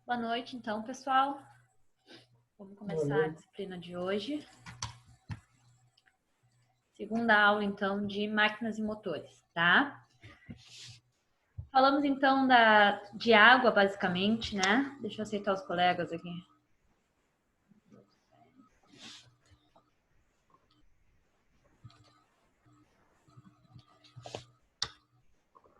Boa noite, então, pessoal. Vamos começar a disciplina de hoje. Segunda aula, então, de máquinas e motores, tá? Falamos, então, de água, basicamente, né? Deixa eu aceitar os colegas aqui.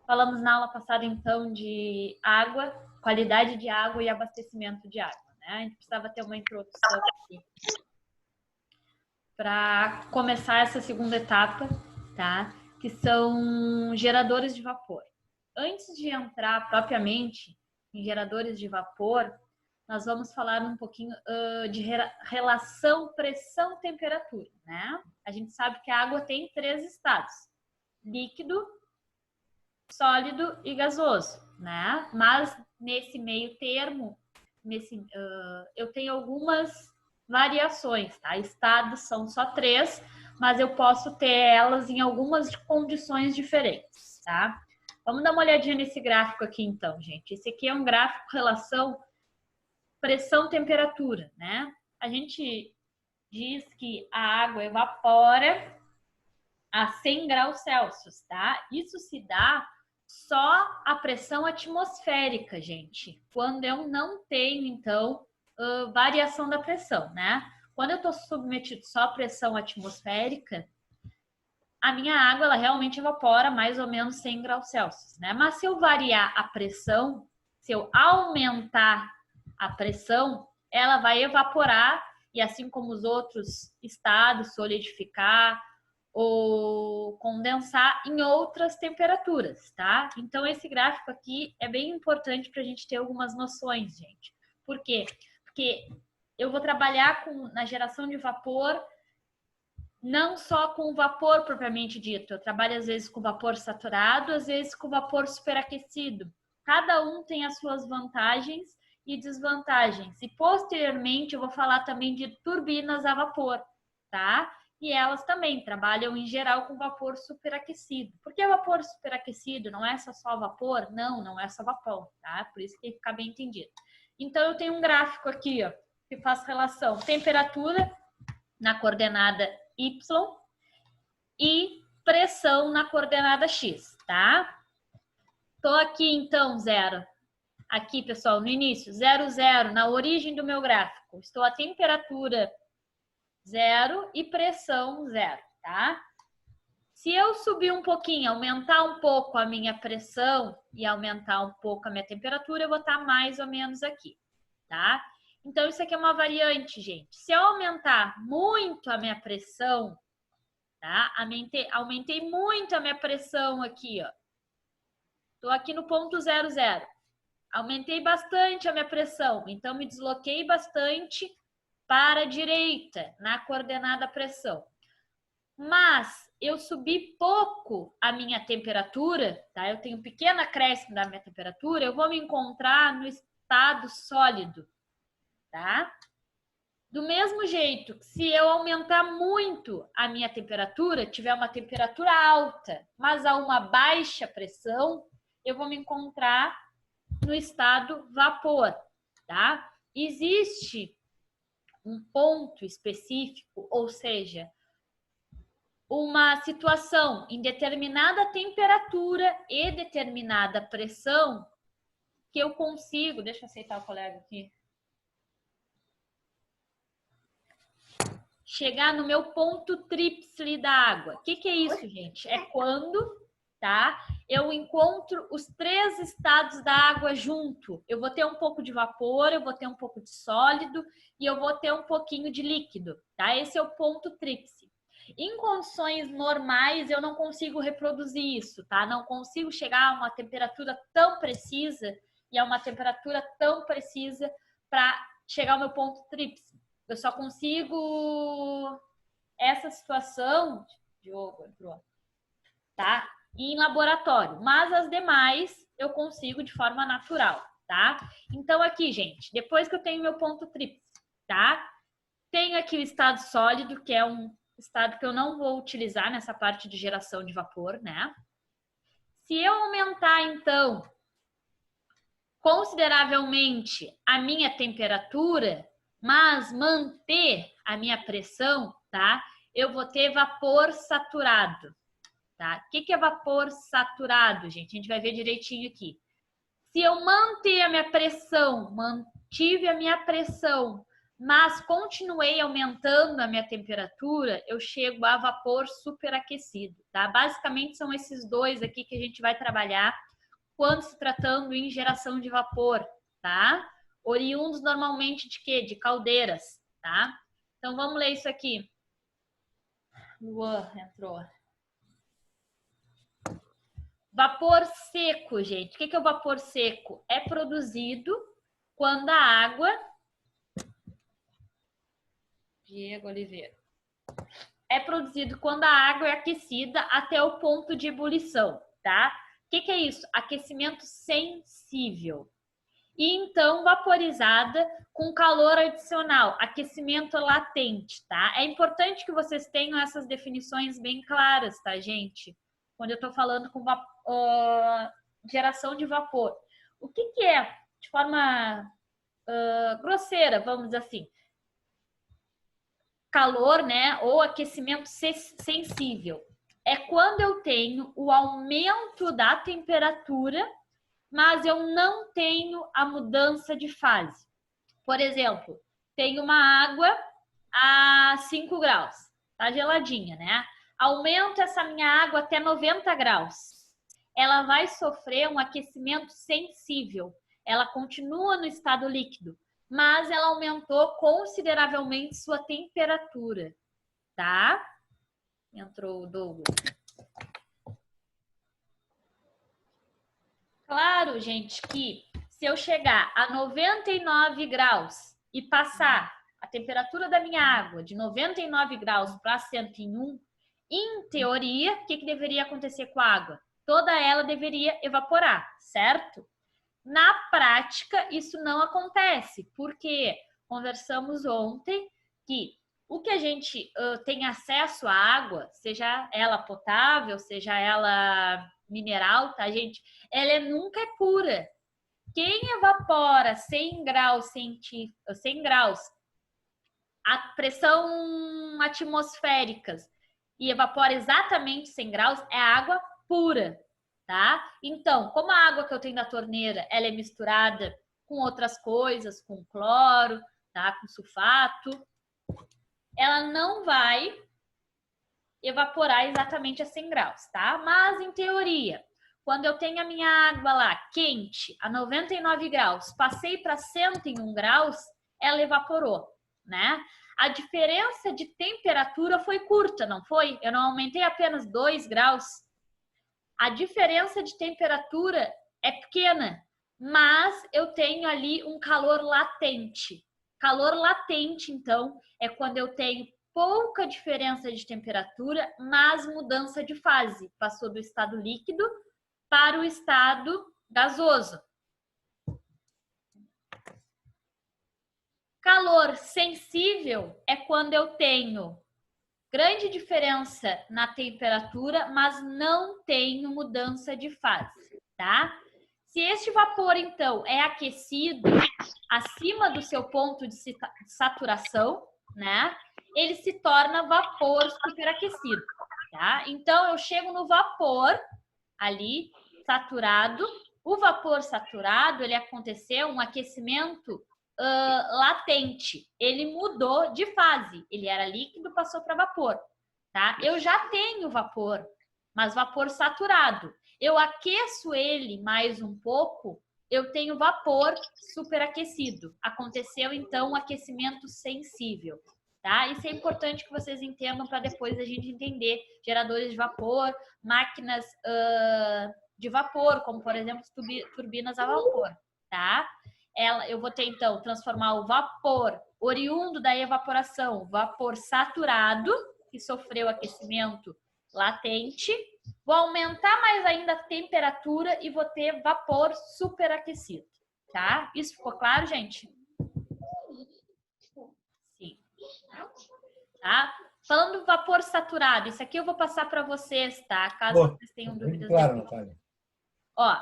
Falamos na aula passada, então, de água, qualidade de água e abastecimento de água, né? A gente precisava ter uma introdução aqui para começar essa segunda etapa, tá? Que são geradores de vapor. Antes de entrar propriamente em geradores de vapor, nós vamos falar um pouquinho de relação pressão-temperatura, né? A gente sabe que a água tem 3 estados: líquido, sólido e gasoso, né? Mas nesse meio termo, eu tenho algumas variações, tá? Estados são só 3, mas eu posso ter elas em algumas condições diferentes, tá? Vamos dar uma olhadinha nesse gráfico aqui, então, gente. Esse aqui é um gráfico relação pressão-temperatura, né? A gente diz que a água evapora a 100 graus Celsius, tá? Isso se dá só a pressão atmosférica, gente. Quando eu não tenho, então, variação da pressão, né? Quando eu estou submetido só à pressão atmosférica, a minha água, ela realmente evapora mais ou menos 100 graus Celsius, né? Mas se eu variar a pressão, se eu aumentar a pressão, ela vai evaporar e assim como os outros estados, solidificar ou condensar em outras temperaturas, tá? Então, esse gráfico aqui é bem importante para a gente ter algumas noções, gente. Por quê? Porque eu vou trabalhar na geração de vapor não só com o vapor propriamente dito. Eu trabalho às vezes com vapor saturado, às vezes com vapor superaquecido. Cada um tem as suas vantagens e desvantagens. E posteriormente eu vou falar também de turbinas a vapor, tá? E elas também trabalham em geral com vapor superaquecido. Por que vapor superaquecido? Não é só vapor? Não, não é só vapor, tá? Por isso que tem que ficar bem entendido. Então eu tenho um gráfico aqui, ó, que faz relação temperatura na coordenada Y e pressão na coordenada X, tá? Tô aqui, então, 0. Aqui, pessoal, no início, 0, 0, na origem do meu gráfico. Estou a temperatura 0 e pressão 0, tá? Se eu subir um pouquinho, aumentar um pouco a minha pressão e aumentar um pouco a minha temperatura, eu vou estar mais ou menos aqui, tá? Então, isso aqui é uma variante, gente. Se eu aumentar muito a minha pressão, tá? Aumentei muito a minha pressão aqui, ó. Tô aqui no ponto 00. Aumentei bastante a minha pressão, então me desloquei bastante para a direita, na coordenada pressão. Mas eu subi pouco a minha temperatura, tá? Eu tenho um pequeno acréscimo da minha temperatura, eu vou me encontrar no estado sólido, tá? Do mesmo jeito, se eu aumentar muito a minha temperatura, tiver uma temperatura alta, mas a uma baixa pressão, eu vou me encontrar no estado vapor, tá? Existe um ponto específico, ou seja, uma situação em determinada temperatura e determinada pressão que eu consigo, deixa eu aceitar o colega aqui, chegar no meu ponto tríplice da água. O que é isso, gente? É quando, tá? Eu encontro os 3 estados da água junto. Eu vou ter um pouco de vapor, eu vou ter um pouco de sólido e eu vou ter um pouquinho de líquido, tá? Esse é o ponto tríplice. Em condições normais, eu não consigo reproduzir isso, tá? Não consigo chegar a uma temperatura tão precisa e a uma temperatura tão precisa para chegar ao meu ponto tríplice. Eu só consigo essa situação, Diogo, tá? Em laboratório, mas as demais eu consigo de forma natural, tá? Então aqui, gente, depois que eu tenho meu ponto tríplice, tá? Tenho aqui o estado sólido, que é um estado que eu não vou utilizar nessa parte de geração de vapor, né? Se eu aumentar, então, consideravelmente a minha temperatura, mas manter a minha pressão, tá? Eu vou ter vapor saturado, tá? O que é vapor saturado, gente? A gente vai ver direitinho aqui. Se eu manter a minha pressão, mantive a minha pressão, mas continuei aumentando a minha temperatura, eu chego a vapor superaquecido, tá? Basicamente são esses dois aqui que a gente vai trabalhar quando se tratando em geração de vapor, tá? Oriundos normalmente de quê? De caldeiras, tá? Então vamos ler isso aqui. Luan entrou. Vapor seco, gente. O que é o vapor seco? É produzido quando a água... Diego Oliveira. É produzido quando a água é aquecida até o ponto de ebulição, tá? O que é isso? Aquecimento sensível. E então vaporizada com calor adicional, aquecimento latente, tá? É importante que vocês tenham essas definições bem claras, tá, gente? Quando eu estou falando com geração de vapor. O que é, de forma grosseira, vamos dizer assim, calor, né, ou aquecimento sensível? É quando eu tenho o aumento da temperatura, mas eu não tenho a mudança de fase. Por exemplo, tenho uma água a 5 graus, tá geladinha, né? Aumento essa minha água até 90 graus. Ela vai sofrer um aquecimento sensível. Ela continua no estado líquido, mas ela aumentou consideravelmente sua temperatura, tá? Entrou o Douglas. Claro, gente, que se eu chegar a 99 graus e passar a temperatura da minha água de 99 graus para 101, em teoria, o que deveria acontecer com a água? Toda ela deveria evaporar, certo? Na prática, isso não acontece, porque conversamos ontem que o que a gente tem acesso à água, seja ela potável, seja ela mineral, tá, gente? Ela nunca é pura. Quem evapora 100 graus, 100 graus, a pressão atmosférica e evapora exatamente 100 graus, é água pura, tá? Então, como a água que eu tenho da torneira, ela é misturada com outras coisas, com cloro, tá? Com sulfato, ela não vai evaporar exatamente a 100 graus, tá? Mas, em teoria, quando eu tenho a minha água lá quente, a 99 graus, passei para 101 graus, ela evaporou, né? A diferença de temperatura foi curta, não foi? Eu não aumentei apenas 2 graus. A diferença de temperatura é pequena, mas eu tenho ali um calor latente. Calor latente, então, é quando eu tenho pouca diferença de temperatura, mas mudança de fase. Passou do estado líquido para o estado gasoso. Calor sensível é quando eu tenho grande diferença na temperatura, mas não tenho mudança de fase, tá? Se este vapor, então, é aquecido acima do seu ponto de saturação, né? Ele se torna vapor superaquecido, tá? Então, eu chego no vapor ali, saturado. O vapor saturado, ele aconteceu um aquecimento latente. Ele mudou de fase. Ele era líquido, passou para vapor, tá? Eu já tenho vapor, mas vapor saturado. Eu aqueço ele mais um pouco, eu tenho vapor superaquecido. Aconteceu, então, um aquecimento sensível, tá? Isso é importante que vocês entendam para depois a gente entender geradores de vapor, máquinas de vapor, como, por exemplo, turbinas a vapor, tá? Eu vou ter, então, transformar o vapor oriundo da evaporação, vapor saturado, que sofreu aquecimento latente. Vou aumentar mais ainda a temperatura e vou ter vapor superaquecido, tá? Isso ficou claro, gente? Sim. Tá? Falando do vapor saturado, isso aqui eu vou passar para vocês, tá? Caso vocês tenham dúvidas. Claro, Natália. Ó,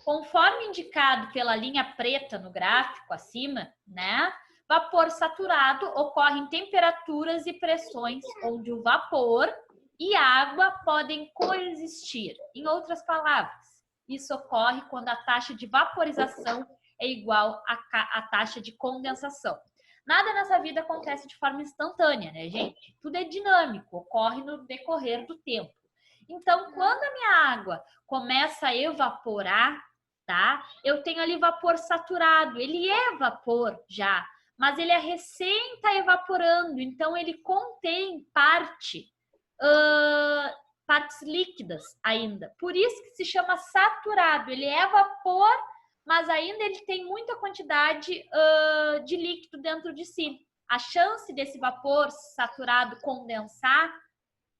Conforme indicado pela linha preta no gráfico acima, né? Vapor saturado ocorre em temperaturas e pressões onde o vapor e água podem coexistir. Em outras palavras, isso ocorre quando a taxa de vaporização é igual à taxa de condensação. Nada nessa vida acontece de forma instantânea, né, gente? Tudo é dinâmico, ocorre no decorrer do tempo. Então, quando a minha água começa a evaporar, tá? Eu tenho ali vapor saturado, ele é vapor já, mas ele é recém tá evaporando, então ele contém partes líquidas ainda. Por isso que se chama saturado. Ele é vapor, mas ainda ele tem muita quantidade de líquido dentro de si. A chance desse vapor saturado condensar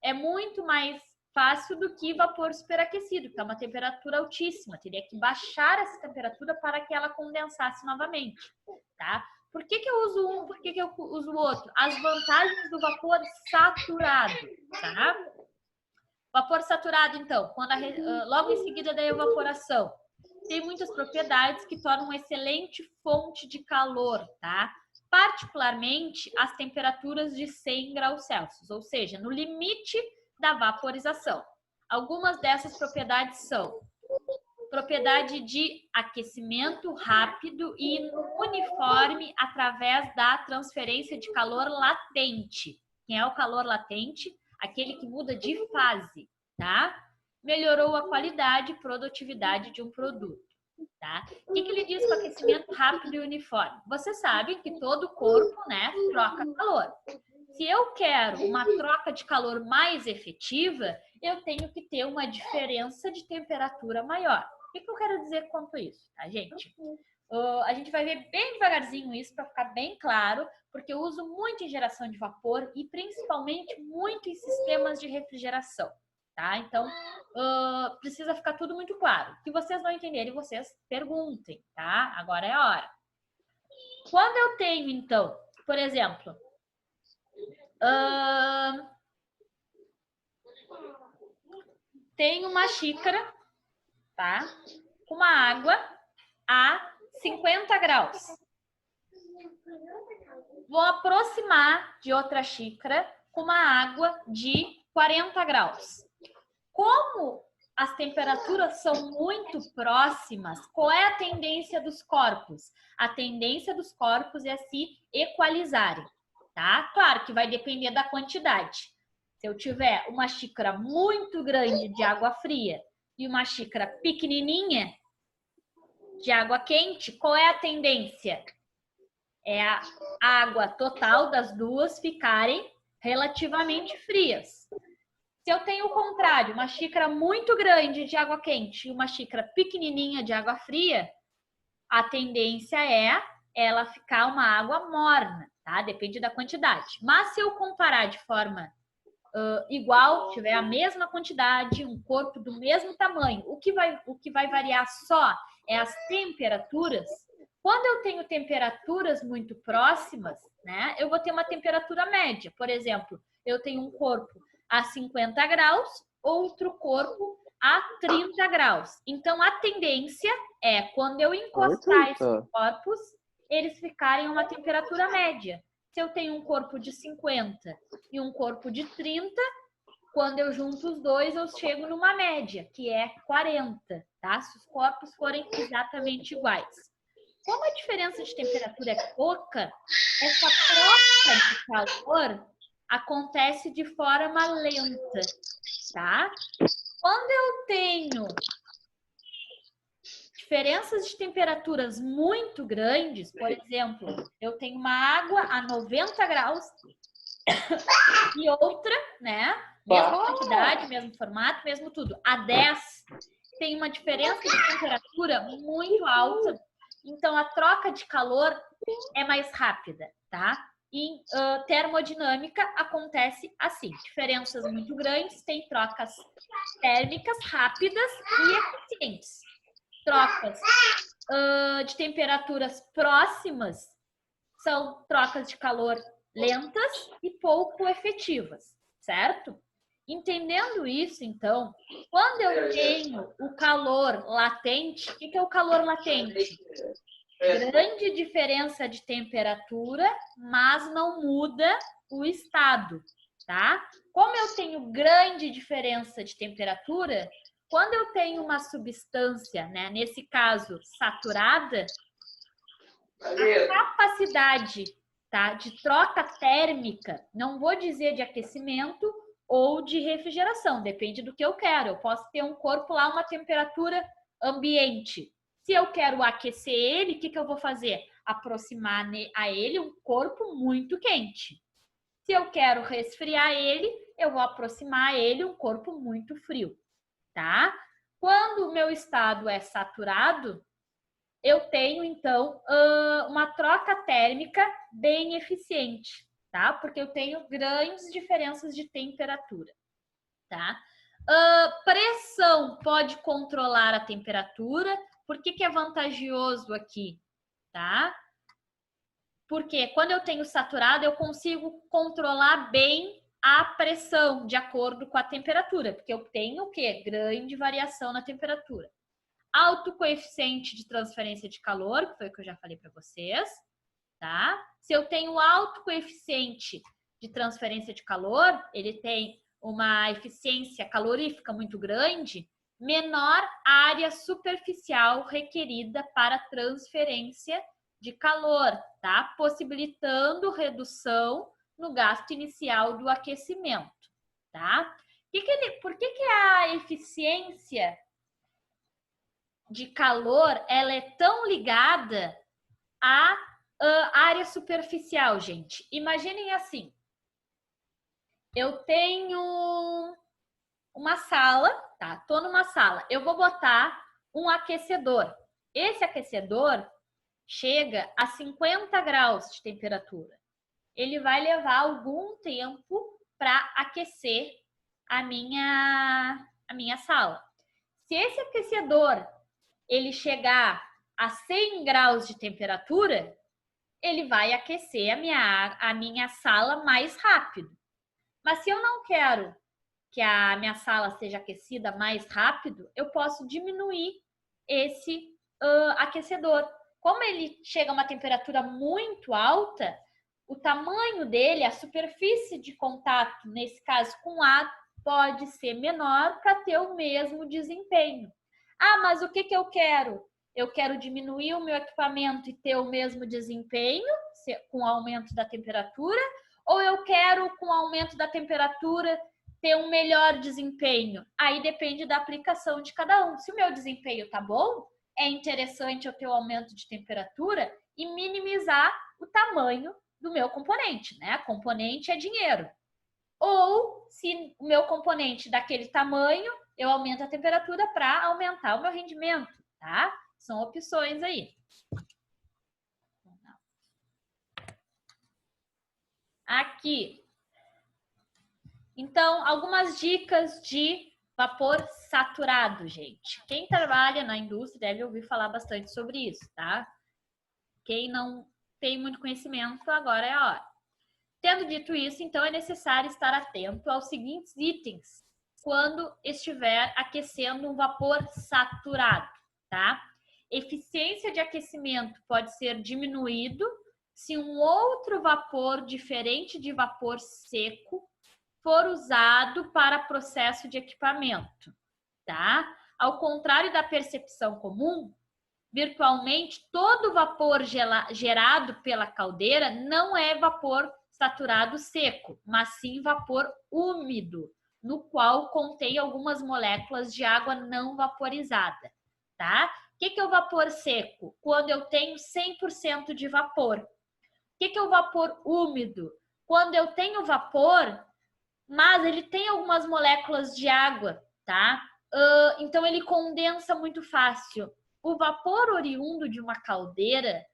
é muito mais fácil do que vapor superaquecido, que é uma temperatura altíssima. Teria que baixar essa temperatura para que ela condensasse novamente, tá? Por que eu uso um, por que eu uso o outro? As vantagens do vapor saturado, tá? Vapor saturado, então, logo em seguida da evaporação, tem muitas propriedades que tornam uma excelente fonte de calor, tá? Particularmente as temperaturas de 100 graus Celsius, ou seja, no limite da vaporização. Algumas dessas propriedades são propriedade de aquecimento rápido e uniforme através da transferência de calor latente. Quem é o calor latente? Aquele que muda de fase, tá? Melhorou a qualidade e produtividade de um produto, tá? O que ele diz com aquecimento rápido e uniforme? Você sabe que todo corpo, né, troca calor. Se eu quero uma troca de calor mais efetiva, eu tenho que ter uma diferença de temperatura maior. O que eu quero dizer quanto isso, tá, gente? A gente vai ver bem devagarzinho isso para ficar bem claro, porque eu uso muito em geração de vapor e principalmente muito em sistemas de refrigeração, tá? Então, precisa ficar tudo muito claro. Se vocês não entenderem, vocês perguntem, tá? Agora é a hora. Quando eu tenho, então, por exemplo, tenho uma xícara, tá? Com uma água a 50 graus. Vou aproximar de outra xícara com uma água de 40 graus. Como as temperaturas são muito próximas, qual é a tendência dos corpos? A tendência dos corpos é se equalizarem, tá? Claro que vai depender da quantidade. Se eu tiver uma xícara muito grande de água fria e uma xícara pequenininha de água quente, qual é a tendência? É a água total das duas ficarem relativamente frias. Se eu tenho o contrário, uma xícara muito grande de água quente e uma xícara pequenininha de água fria, a tendência é ela ficar uma água morna, tá? Depende da quantidade. Mas se eu comparar de forma igual, tiver a mesma quantidade, um corpo do mesmo tamanho, o que vai variar só é as temperaturas. Quando eu tenho temperaturas muito próximas, né, eu vou ter uma temperatura média. Por exemplo, eu tenho um corpo a 50 graus, outro corpo a 30 graus. Então, a tendência é, quando eu encostar esses corpos, eles ficarem a uma temperatura média. Se eu tenho um corpo de 50 e um corpo de 30, quando eu junto os dois, eu chego numa média, que é 40, tá? Se os corpos forem exatamente iguais. Como a diferença de temperatura é pouca, essa troca de calor acontece de forma lenta, tá? Quando eu tenho diferenças de temperaturas muito grandes, por exemplo, eu tenho uma água a 90 graus e outra, né? Mesma quantidade, mesmo formato, mesmo tudo. A 10 tem uma diferença de temperatura muito alta, então a troca de calor é mais rápida, tá? Em termodinâmica acontece assim, diferenças muito grandes têm trocas térmicas rápidas e eficientes. Trocas de temperaturas próximas são trocas de calor lentas e pouco efetivas, certo? Entendendo isso, então, quando eu tenho o calor latente, o que é o calor latente? Grande diferença de temperatura, mas não muda o estado, tá? Como eu tenho grande diferença de temperatura, quando eu tenho uma substância, né, nesse caso saturada, a capacidade, tá, de troca térmica, não vou dizer de aquecimento ou de refrigeração, depende do que eu quero. Eu posso ter um corpo lá, uma temperatura ambiente. Se eu quero aquecer ele, o que eu vou fazer? Aproximar a ele um corpo muito quente. Se eu quero resfriar ele, eu vou aproximar a ele um corpo muito frio, tá? Quando o meu estado é saturado, eu tenho, então, uma troca térmica bem eficiente, tá? Porque eu tenho grandes diferenças de temperatura, tá? Pressão pode controlar a temperatura. Por que é vantajoso aqui, tá? Porque quando eu tenho saturado, eu consigo controlar bem a pressão de acordo com a temperatura, porque eu tenho o quê? Grande variação na temperatura. Alto coeficiente de transferência de calor, que foi o que eu já falei para vocês, tá? Se eu tenho alto coeficiente de transferência de calor, ele tem uma eficiência calorífica muito grande, menor área superficial requerida para transferência de calor, tá? Possibilitando redução no gasto inicial do aquecimento, tá? Por que a eficiência de calor ela é tão ligada à área superficial, gente? Imaginem assim, eu tenho uma sala, tá? Tô numa sala, eu vou botar um aquecedor. Esse aquecedor chega a 50 graus de temperatura. Ele vai levar algum tempo para aquecer a minha sala. Se esse aquecedor ele chegar a 100 graus de temperatura, ele vai aquecer a minha sala mais rápido. Mas se eu não quero que a minha sala seja aquecida mais rápido, eu posso diminuir esse aquecedor. Como ele chega a uma temperatura muito alta, o tamanho dele, a superfície de contato, nesse caso com ar, pode ser menor para ter o mesmo desempenho. Ah, mas o que eu quero? Eu quero diminuir o meu equipamento e ter o mesmo desempenho com o aumento da temperatura, ou eu quero, com o aumento da temperatura, ter um melhor desempenho? Aí depende da aplicação de cada um. Se o meu desempenho tá bom, é interessante eu ter o aumento de temperatura e minimizar o tamanho do meu componente, né? Componente é dinheiro. Ou, se o meu componente daquele tamanho, eu aumento a temperatura para aumentar o meu rendimento, tá? São opções aí. Aqui. Então, algumas dicas de vapor saturado, gente. Quem trabalha na indústria deve ouvir falar bastante sobre isso, tá? Quem não tem muito conhecimento, agora é a hora. Tendo dito isso, então é necessário estar atento aos seguintes itens quando estiver aquecendo um vapor saturado, tá? Eficiência de aquecimento pode ser diminuído se um outro vapor diferente de vapor seco for usado para processo de equipamento, tá? Ao contrário da percepção comum, virtualmente todo vapor gerado pela caldeira não é vapor saturado seco, mas sim vapor úmido, no qual contém algumas moléculas de água não vaporizada, tá? O que é o vapor seco? Quando eu tenho 100% de vapor. O que é o vapor úmido? Quando eu tenho vapor, mas ele tem algumas moléculas de água, tá? Então ele condensa muito fácil. O vapor oriundo de uma caldeira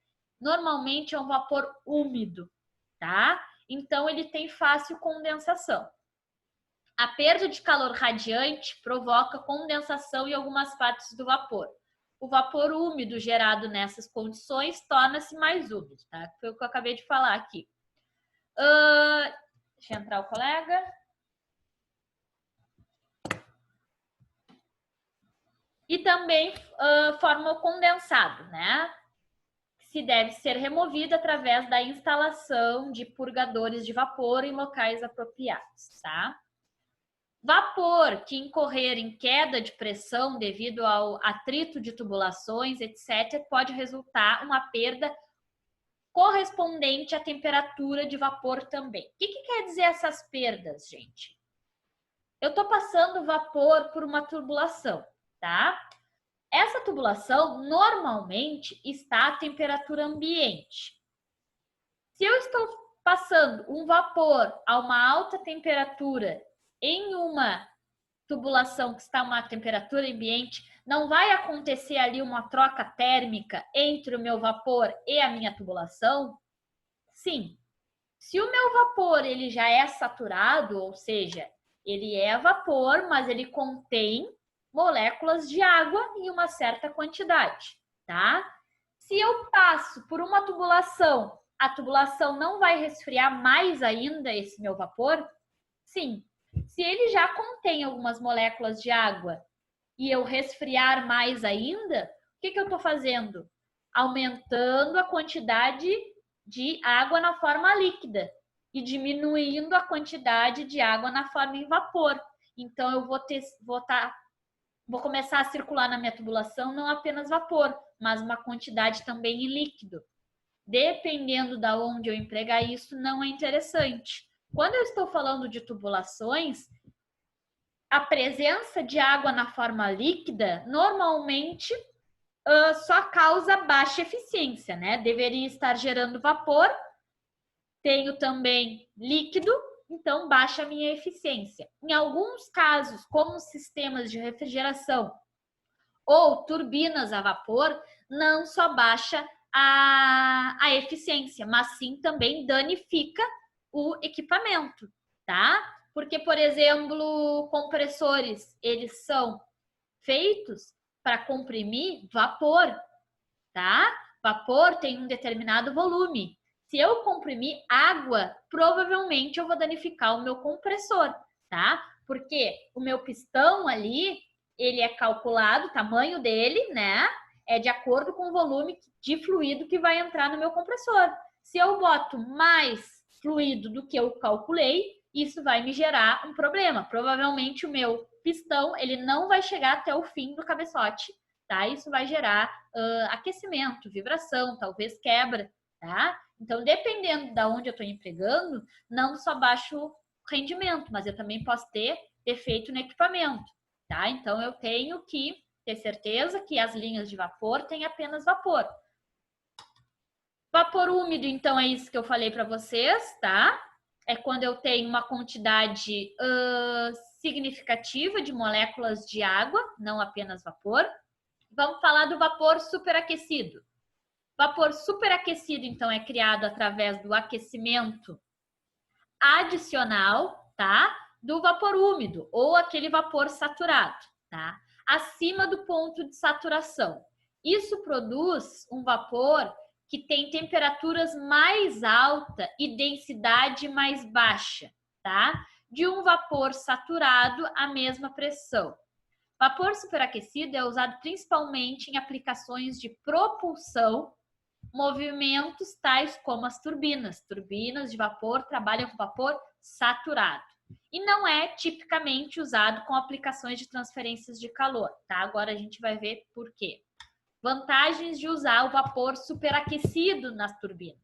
normalmente é um vapor úmido, tá? Então ele tem fácil condensação. A perda de calor radiante provoca condensação em algumas partes do vapor. O vapor úmido gerado nessas condições torna-se mais úmido, tá? Foi o que eu acabei de falar aqui. Deixa eu entrar o colega. E também forma o condensado, né? Se deve ser removido através da instalação de purgadores de vapor em locais apropriados, tá? Vapor que incorrer em queda de pressão devido ao atrito de tubulações, etc., pode resultar uma perda correspondente à temperatura de vapor também. O que quer dizer essas perdas, gente? Eu estou passando vapor por uma tubulação, tá? Essa tubulação normalmente está à temperatura ambiente. Se eu estou passando um vapor a uma alta temperatura em uma tubulação que está a uma temperatura ambiente, não vai acontecer ali uma troca térmica entre o meu vapor e a minha tubulação? Sim. Se o meu vapor ele já é saturado, ou seja, ele é vapor, mas ele contém moléculas de água em uma certa quantidade, tá? Se eu passo por uma tubulação, a tubulação não vai resfriar mais ainda esse meu vapor? Sim. Se ele já contém algumas moléculas de água e eu resfriar mais ainda, o que eu estou fazendo? Aumentando a quantidade de água na forma líquida e diminuindo a quantidade de água na forma em vapor. Então, eu vou começar a circular na minha tubulação não apenas vapor, mas uma quantidade também em líquido. Dependendo de onde eu empregar isso, não é interessante. Quando eu estou falando de tubulações, a presença de água na forma líquida normalmente só causa baixa eficiência, né? Deveria estar gerando vapor, tenho também líquido, então baixa a minha eficiência. Em alguns casos, como sistemas de refrigeração ou turbinas a vapor, não só baixa a eficiência, mas sim também danifica o equipamento, tá? Porque, por exemplo, compressores, eles são feitos para comprimir vapor, tá? Vapor tem um determinado volume. Se eu comprimir água, provavelmente eu vou danificar o meu compressor, tá? Porque o meu pistão ali, ele é calculado, o tamanho dele, né? É de acordo com o volume de fluido que vai entrar no meu compressor. Se eu boto mais fluido do que eu calculei, isso vai me gerar um problema. Provavelmente o meu pistão, ele não vai chegar até o fim do cabeçote, tá? Isso vai gerar aquecimento, vibração, talvez quebra, tá? Então, dependendo de onde eu estou empregando, não só baixo rendimento, mas eu também posso ter defeito no equipamento, tá? Então, eu tenho que ter certeza que as linhas de vapor têm apenas vapor. Vapor úmido, então, é isso que eu falei para vocês, tá? É quando eu tenho uma quantidade significativa de moléculas de água, não apenas vapor. Vamos falar do vapor superaquecido. Vapor superaquecido, então, é criado através do aquecimento adicional, tá? Do vapor úmido ou aquele vapor saturado, tá? Acima do ponto de saturação. Isso produz um vapor que tem temperaturas mais alta e densidade mais baixa, tá? De um vapor saturado à mesma pressão. Vapor superaquecido é usado principalmente em aplicações de propulsão, movimentos tais como as turbinas. Turbinas de vapor trabalham com vapor saturado. E não é tipicamente usado com aplicações de transferências de calor, tá? Agora a gente vai ver por quê. Vantagens de usar o vapor superaquecido nas turbinas.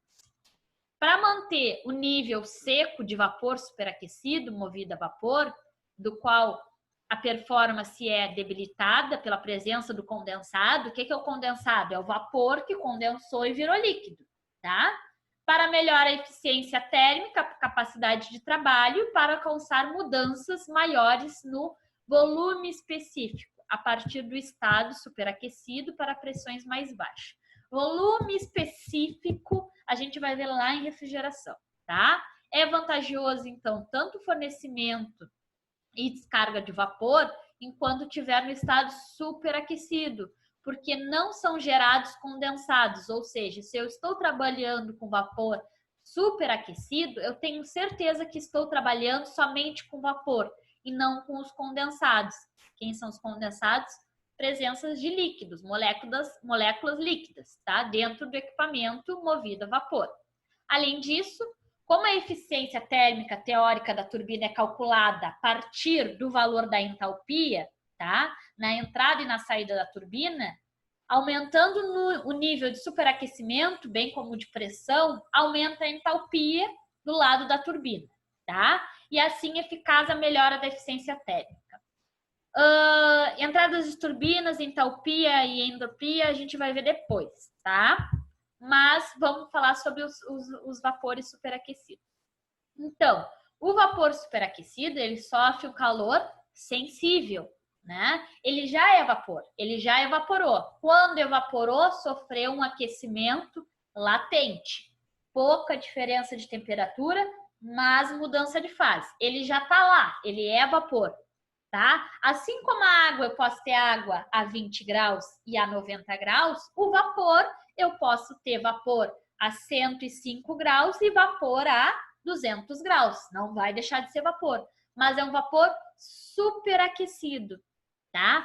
Para manter o nível seco de vapor superaquecido, movido a vapor, do qual a performance é debilitada pela presença do condensado. O que é o condensado? É o vapor que condensou e virou líquido, tá? Para melhorar a eficiência térmica, capacidade de trabalho, para alcançar mudanças maiores no volume específico, a partir do estado superaquecido para pressões mais baixas. Volume específico, a gente vai ver lá em refrigeração, tá? É vantajoso, então, tanto o fornecimento e descarga de vapor enquanto estiver no estado superaquecido, porque não são gerados condensados, ou seja, se eu estou trabalhando com vapor superaquecido, eu tenho certeza que estou trabalhando somente com vapor e não com os condensados. Quem são os condensados? presenças de líquidos, moléculas líquidas, tá? Dentro do equipamento movido a vapor. Além disso, como a eficiência térmica teórica da turbina é calculada a partir do valor da entalpia, tá? Na entrada e na saída da turbina, aumentando o nível de superaquecimento, bem como de pressão, aumenta a entalpia do lado da turbina, tá? E assim eficaz a melhora da eficiência térmica. Entradas de turbinas, entalpia e entropia a gente vai ver depois, tá? Mas vamos falar sobre os vapores superaquecidos. Então, o vapor superaquecido, ele sofre o calor sensível, né? Ele já é vapor, ele já evaporou. Quando evaporou, sofreu um aquecimento latente. Pouca diferença de temperatura, mas mudança de fase. Ele já está lá, ele é vapor, tá? Assim como a água, eu posso ter água a 20 graus e a 90 graus, o vapor, eu posso ter vapor a 105 graus e vapor a 200 graus. Não vai deixar de ser vapor, mas é um vapor superaquecido, tá?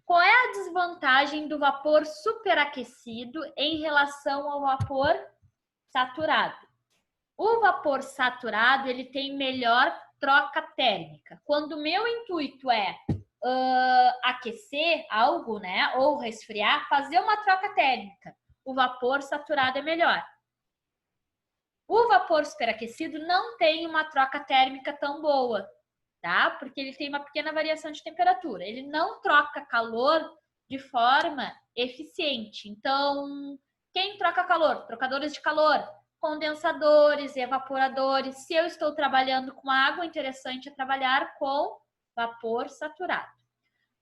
Qual é a desvantagem do vapor superaquecido em relação ao vapor saturado? O vapor saturado, ele tem melhor troca térmica. Quando o meu intuito é aquecer algo, né, ou resfriar, fazer uma troca térmica, o vapor saturado é melhor. O vapor superaquecido não tem uma troca térmica tão boa, tá? Porque ele tem uma pequena variação de temperatura. Ele não troca calor de forma eficiente. Então, quem troca calor? Trocadores de calor, condensadores, evaporadores. Se eu estou trabalhando com água, interessante é trabalhar com vapor saturado.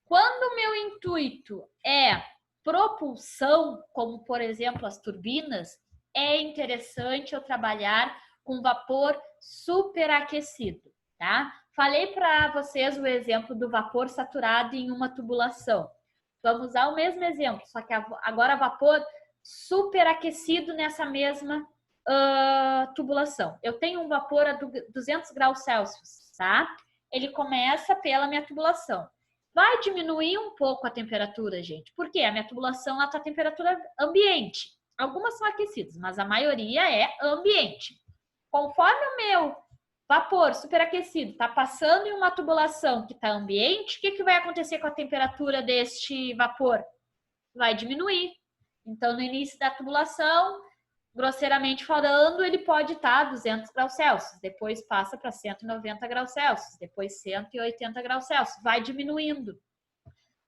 Quando o meu intuito é propulsão, como por exemplo as turbinas, é interessante eu trabalhar com vapor superaquecido, tá? Falei para vocês o exemplo do vapor saturado em uma tubulação. Vamos usar o mesmo exemplo, só que agora vapor superaquecido nessa mesma tubulação. Eu tenho um vapor a 200 graus Celsius, tá? Ele começa pela minha tubulação. Vai diminuir um pouco a temperatura, gente. Por quê? A minha tubulação está a temperatura ambiente. Algumas são aquecidas, mas a maioria é ambiente. Conforme o meu vapor superaquecido está passando em uma tubulação que está ambiente, o que vai acontecer com a temperatura deste vapor? Vai diminuir. Então, no início da tubulação, grosseiramente falando, ele pode estar a 200 graus Celsius, depois passa para 190 graus Celsius, depois 180 graus Celsius, vai diminuindo.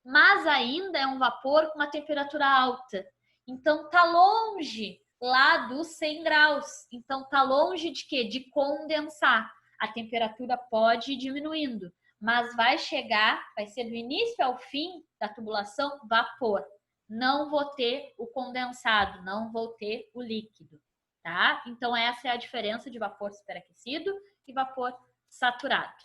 Mas ainda é um vapor com uma temperatura alta. Então, está longe lá dos 100 graus. Então, está longe de quê? De condensar. A temperatura pode ir diminuindo, mas vai chegar, vai ser do início ao fim da tubulação, vapor. Não vou ter o condensado, não vou ter o líquido, tá? Então, essa é a diferença de vapor superaquecido e vapor saturado.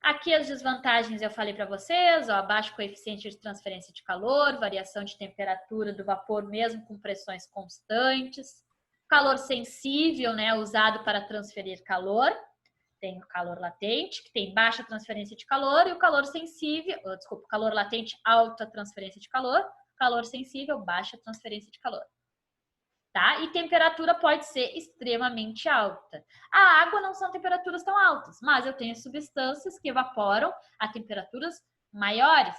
Aqui as desvantagens eu falei para vocês, ó, baixo coeficiente de transferência de calor, variação de temperatura do vapor mesmo com pressões constantes, calor sensível, né, usado para transferir calor, tem o calor latente, que tem baixa transferência de calor, e o calor sensível, calor latente, alta transferência de calor sensível, baixa transferência de calor. Tá? E temperatura pode ser extremamente alta. A água não são temperaturas tão altas, mas eu tenho substâncias que evaporam a temperaturas maiores.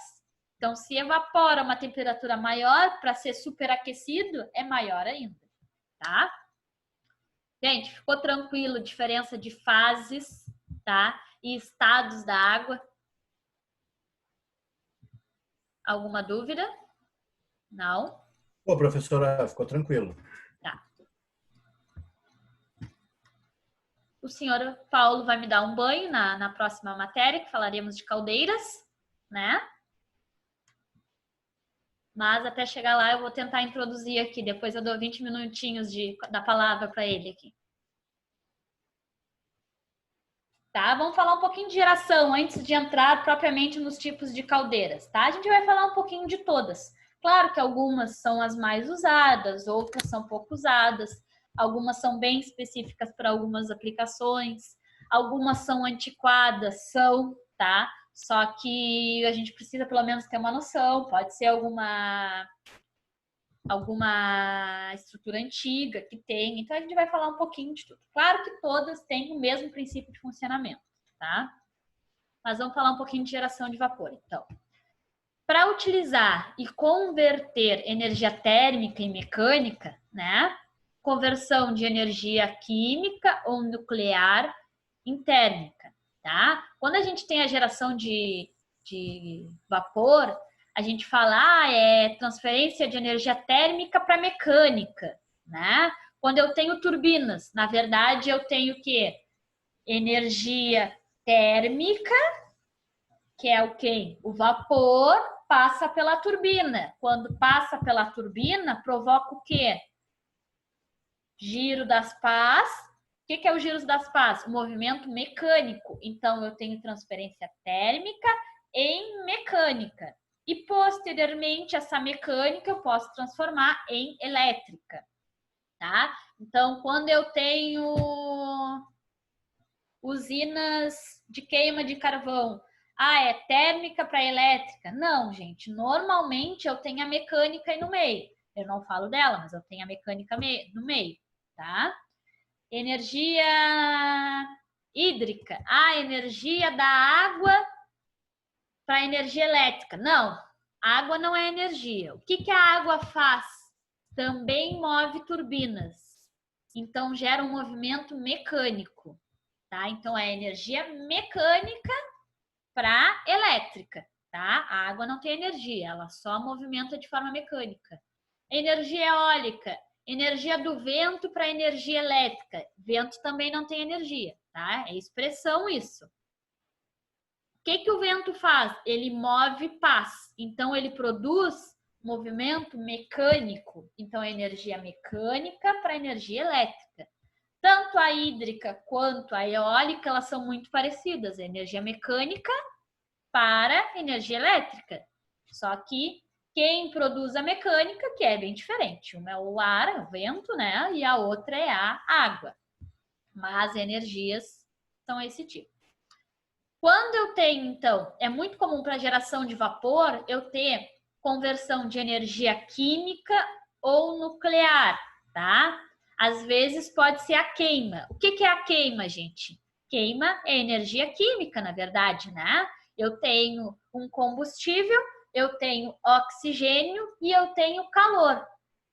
Então, se evapora uma temperatura maior, para ser superaquecido, é maior ainda, tá? Gente, ficou tranquilo? Diferença de fases, tá? E estados da água. Alguma dúvida? Não? Pô, professora, ficou tranquilo. Tá. O senhor Paulo vai me dar um banho na próxima matéria, que falaremos de caldeiras, né? Mas até chegar lá eu vou tentar introduzir aqui, depois eu dou 20 minutinhos da palavra para ele aqui. Tá? Vamos falar um pouquinho de geração antes de entrar propriamente nos tipos de caldeiras, tá? A gente vai falar um pouquinho de todas. Claro que algumas são as mais usadas, outras são pouco usadas, algumas são bem específicas para algumas aplicações, algumas são antiquadas, tá? Só que a gente precisa pelo menos ter uma noção, pode ser alguma estrutura antiga que tem. Então a gente vai falar um pouquinho de tudo. Claro que todas têm o mesmo princípio de funcionamento, tá? Mas vamos falar um pouquinho de geração de vapor, então. Para utilizar e converter energia térmica em mecânica, né? Conversão de energia química ou nuclear em térmica, tá? Quando a gente tem a geração de vapor, a gente fala, é transferência de energia térmica para mecânica, né? Quando eu tenho turbinas, na verdade eu tenho o quê? Energia térmica, que é o quê? O vapor passa pela turbina. Quando passa pela turbina, provoca o quê? Giro das pás. O que é o giro das pás? O movimento mecânico. Então, eu tenho transferência térmica em mecânica. E, posteriormente, essa mecânica eu posso transformar em elétrica, tá? Então, quando eu tenho usinas de queima de carvão, é térmica para elétrica? Não, gente. Normalmente eu tenho a mecânica aí no meio. Eu não falo dela, mas eu tenho a mecânica no meio, tá? Energia hídrica. Energia da água para energia elétrica. Não, água não é energia. O que a água faz? Também move turbinas. Então gera um movimento mecânico, tá? Então é energia mecânica para elétrica, tá? A água não tem energia, ela só movimenta de forma mecânica. Energia eólica, energia do vento para energia elétrica. Vento também não tem energia, tá? É expressão isso. O que o vento faz? Ele move pás. Então ele produz movimento mecânico. Então é energia mecânica para energia elétrica. Tanto a hídrica quanto a eólica, elas são muito parecidas. É energia mecânica para energia elétrica. Só que quem produz a mecânica, que é bem diferente. Uma é o ar, o vento, né? E a outra é a água. Mas energias são esse tipo. Quando eu tenho, então, é muito comum para geração de vapor eu ter conversão de energia química ou nuclear, tá? Às vezes pode ser a queima. O que é a queima, gente? Queima é energia química, na verdade, né? Eu tenho um combustível, eu tenho oxigênio e eu tenho calor.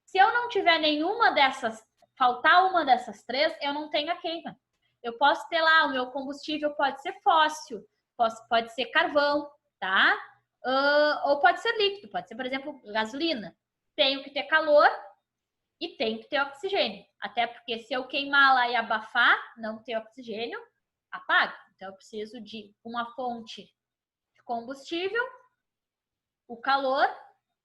Se eu não tiver nenhuma dessas, faltar uma dessas três, eu não tenho a queima. Eu posso ter lá, o meu combustível pode ser fóssil, pode ser carvão, tá? Ou pode ser líquido, pode ser, por exemplo, gasolina. Tenho que ter calor e tenho que ter oxigênio. Até porque se eu queimar lá e abafar, não ter oxigênio, apaga. Então eu preciso de uma fonte de combustível, o calor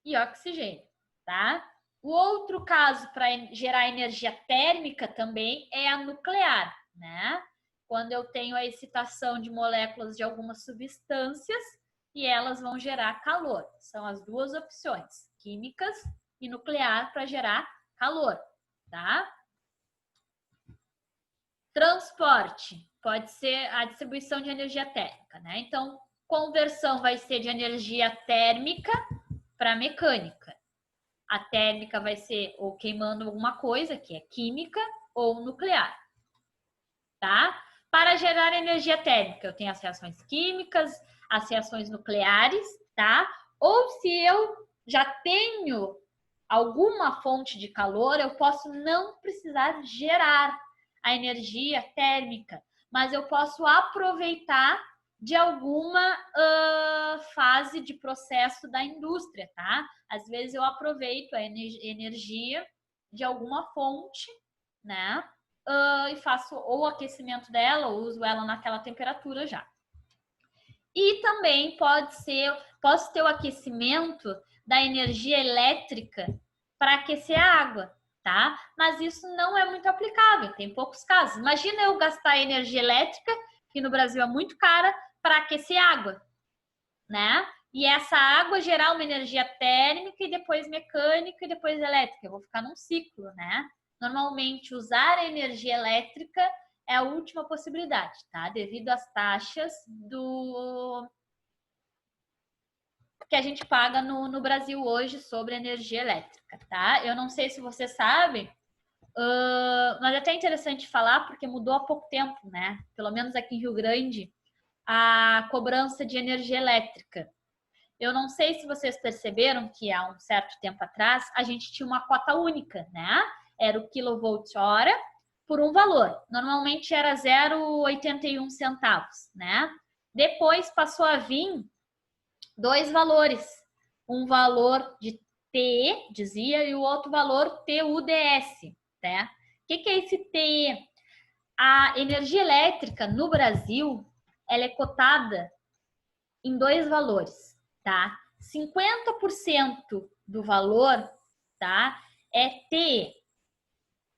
e oxigênio, tá? O outro caso para gerar energia térmica também é a nuclear, né? Quando eu tenho a excitação de moléculas de algumas substâncias e elas vão gerar calor. São as duas opções, químicas e nuclear para gerar calor, tá? Transporte pode ser a distribuição de energia térmica, né? Então, conversão vai ser de energia térmica para mecânica. A térmica vai ser ou queimando alguma coisa, que é química, ou nuclear, tá? Para gerar energia térmica, eu tenho as reações químicas, as reações nucleares, tá? Ou se eu já tenho alguma fonte de calor, eu posso não precisar gerar a energia térmica, mas eu posso aproveitar de alguma fase de processo da indústria, tá? Às vezes eu aproveito a energia de alguma fonte, né? E faço ou o aquecimento dela, ou uso ela naquela temperatura já. E também posso ter o aquecimento da energia elétrica para aquecer a água, tá? Mas isso não é muito aplicável, tem poucos casos. Imagina eu gastar energia elétrica, que no Brasil é muito cara, para aquecer água, né? E essa água gerar uma energia térmica e depois mecânica e depois elétrica. Eu vou ficar num ciclo, né? Normalmente, usar a energia elétrica é a última possibilidade, tá? Devido às taxas que a gente paga no Brasil hoje sobre energia elétrica, tá? Eu não sei se você sabe, mas é até interessante falar porque mudou há pouco tempo, né? Pelo menos aqui em Rio Grande, a cobrança de energia elétrica. Eu não sei se vocês perceberam que há um certo tempo atrás a gente tinha uma cota única, né? Era o quilowatt-hora por um valor. Normalmente era 0,81 centavos, né? Depois passou a vir dois valores. Um valor de TE, dizia, e o outro valor TUDS, né? O que é esse TE? A energia elétrica no Brasil, ela é cotada em dois valores, tá? 50% do valor, tá? É TE,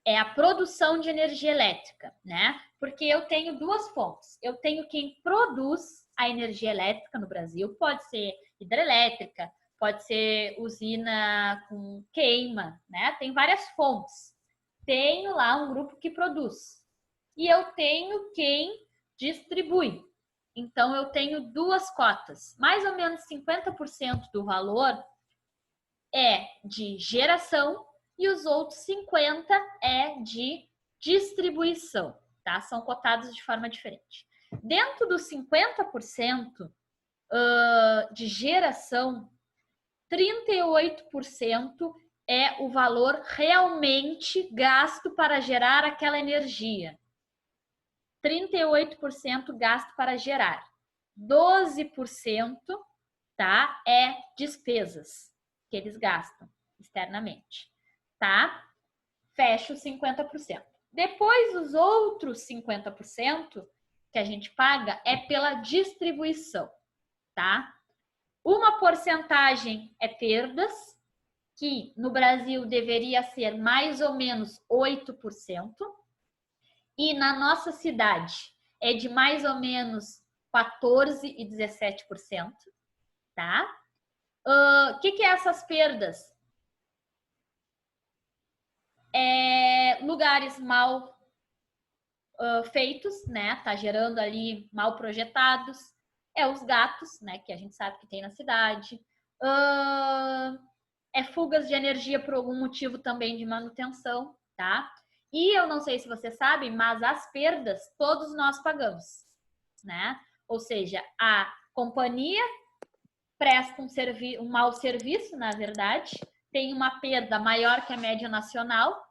é a produção de energia elétrica, né? Porque eu tenho duas fontes. Eu tenho quem produz a energia elétrica no Brasil, pode ser hidrelétrica, pode ser usina com queima, né? Tem várias fontes. Tenho lá um grupo que produz. E eu tenho quem distribui. Então, eu tenho duas cotas. Mais ou menos 50% do valor é de geração e os outros 50% é de distribuição, tá? São cotados de forma diferente. Dentro dos 50% de geração, 38% é o valor realmente gasto para gerar aquela energia. 38% gasto para gerar. 12%, tá? É despesas que eles gastam externamente, tá? Fecha os 50%. Depois, os outros 50% que a gente paga é pela distribuição, tá? Uma porcentagem é perdas, que no Brasil deveria ser mais ou menos 8%, e na nossa cidade é de mais ou menos 14% e 17%, tá? O que é essas perdas? Lugares mal feitos, né? Tá gerando ali mal projetados. Os gatos, né? Que a gente sabe que tem na cidade. Fugas de energia por algum motivo também de manutenção, tá? E eu não sei se você sabe, mas as perdas todos nós pagamos, né? Ou seja, a companhia presta um mau serviço, na verdade, tem uma perda maior que a média nacional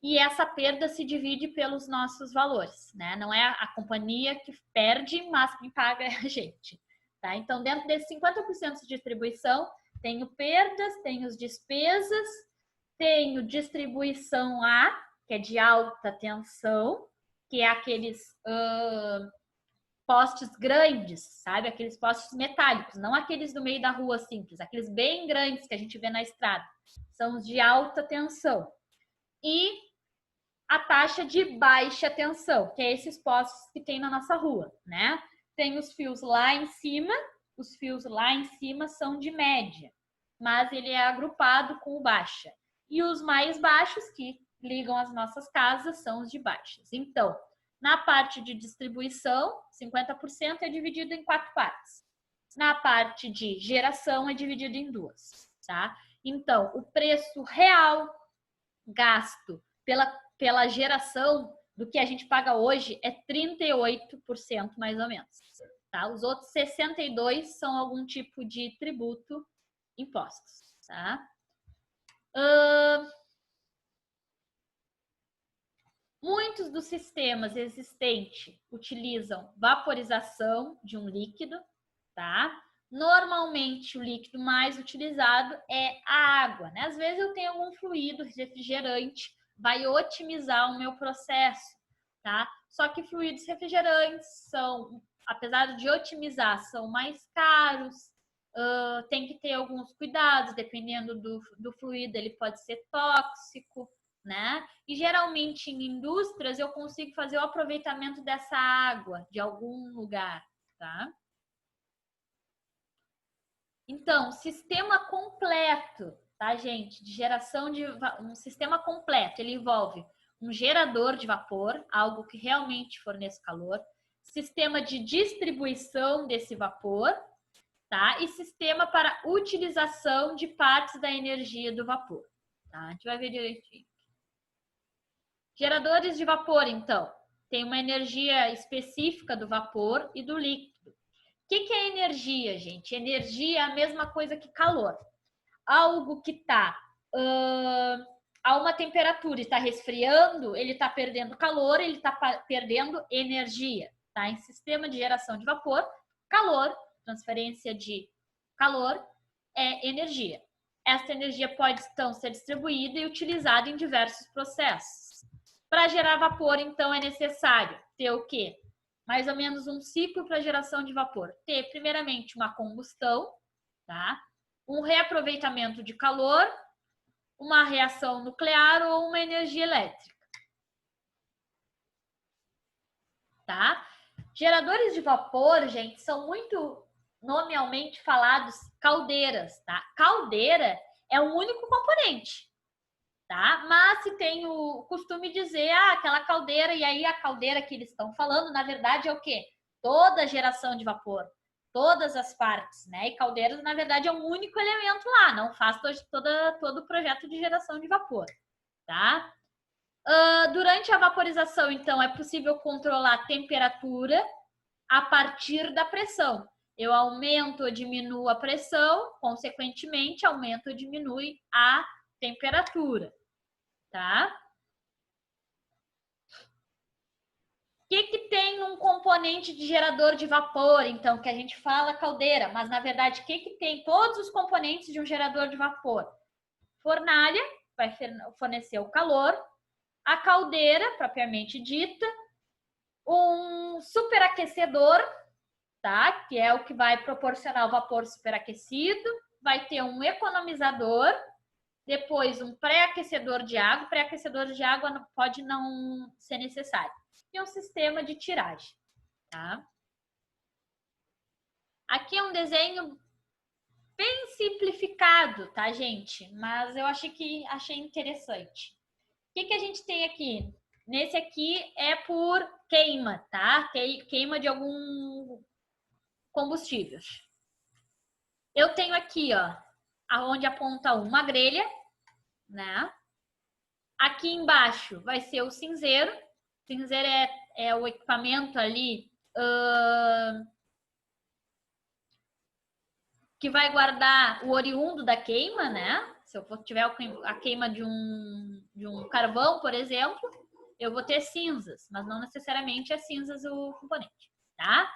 e essa perda se divide pelos nossos valores, né? Não é a companhia que perde, mas quem paga é a gente, tá? Então, dentro desses 50% de distribuição, tenho perdas, tenho despesas, tenho distribuição A, que é de alta tensão, que é aqueles postes grandes, sabe? Aqueles postes metálicos, não aqueles do meio da rua simples, aqueles bem grandes que a gente vê na estrada. São os de alta tensão. E a taxa de baixa tensão, que é esses postes que tem na nossa rua, né? Tem os fios lá em cima, os fios lá em cima são de média, mas ele é agrupado com o baixa. E os mais baixos, que ligam as nossas casas, são os de baixas. Então, na parte de distribuição, 50% é dividido em 4 partes. Na parte de geração, é dividido em 2, tá? Então, o preço real gasto pela geração do que a gente paga hoje é 38%, mais ou menos. Tá? Os outros 62% são algum tipo de tributo, impostos. Tá? Muitos dos sistemas existentes utilizam vaporização de um líquido, tá? Normalmente, o líquido mais utilizado é a água, né? Às vezes eu tenho algum fluido refrigerante, vai otimizar o meu processo, tá? Só que fluidos refrigerantes são, apesar de otimizar, são mais caros, tem que ter alguns cuidados, dependendo do fluido, ele pode ser tóxico, né? E geralmente em indústrias eu consigo fazer o aproveitamento dessa água de algum lugar, tá? Então, sistema completo, tá, gente? De geração de um sistema completo, ele envolve um gerador de vapor, algo que realmente forneça calor, sistema de distribuição desse vapor tá? E sistema para utilização de partes da energia do vapor. Tá? A gente vai ver direitinho. Geradores de vapor, então, tem uma energia específica do vapor e do líquido. O que é energia, gente? Energia é a mesma coisa que calor. Algo que está a uma temperatura e está resfriando, ele está perdendo calor, ele está perdendo energia. Tá? Em sistema de geração de vapor, calor, transferência de calor é energia. Essa energia pode, então, ser distribuída e utilizada em diversos processos. Para gerar vapor, então, é necessário ter o quê? Mais ou menos um ciclo para geração de vapor. Ter, primeiramente, uma combustão, tá? Um reaproveitamento de calor, uma reação nuclear ou uma energia elétrica. Tá? Geradores de vapor, gente, são muito nominalmente falados caldeiras, tá? Caldeira é o único componente, tá? Mas se tem o costume de dizer, aquela caldeira, e aí a caldeira que eles estão falando, na verdade, é o quê? Toda a geração de vapor, todas as partes, né? E caldeiras, na verdade, é um único elemento lá, não faz todo o projeto de geração de vapor, tá? Durante a vaporização, então, é possível controlar a temperatura a partir da pressão. Eu aumento ou diminuo a pressão, consequentemente, aumento ou diminui a temperatura, tá? O que tem um componente de gerador de vapor, então, que a gente fala caldeira, mas, na verdade, o que tem todos os componentes de um gerador de vapor? Fornalha, vai fornecer o calor, a caldeira, propriamente dita, um superaquecedor, tá? Que é o que vai proporcionar o vapor superaquecido, vai ter um economizador, depois um pré-aquecedor de água. Pré-aquecedor de água pode não ser necessário. E um sistema de tiragem, tá? Aqui é um desenho bem simplificado, tá, gente? Mas eu achei interessante. O que a gente tem aqui? Nesse aqui é por queima, tá? Queima de algum combustível. Eu tenho aqui, ó, aonde aponta uma grelha, né? Aqui embaixo vai ser o cinzeiro. O cinzeiro é o equipamento ali que vai guardar o oriundo da queima, né? Se eu tiver a queima de um carvão, por exemplo, eu vou ter cinzas, mas não necessariamente é cinzas o componente, tá?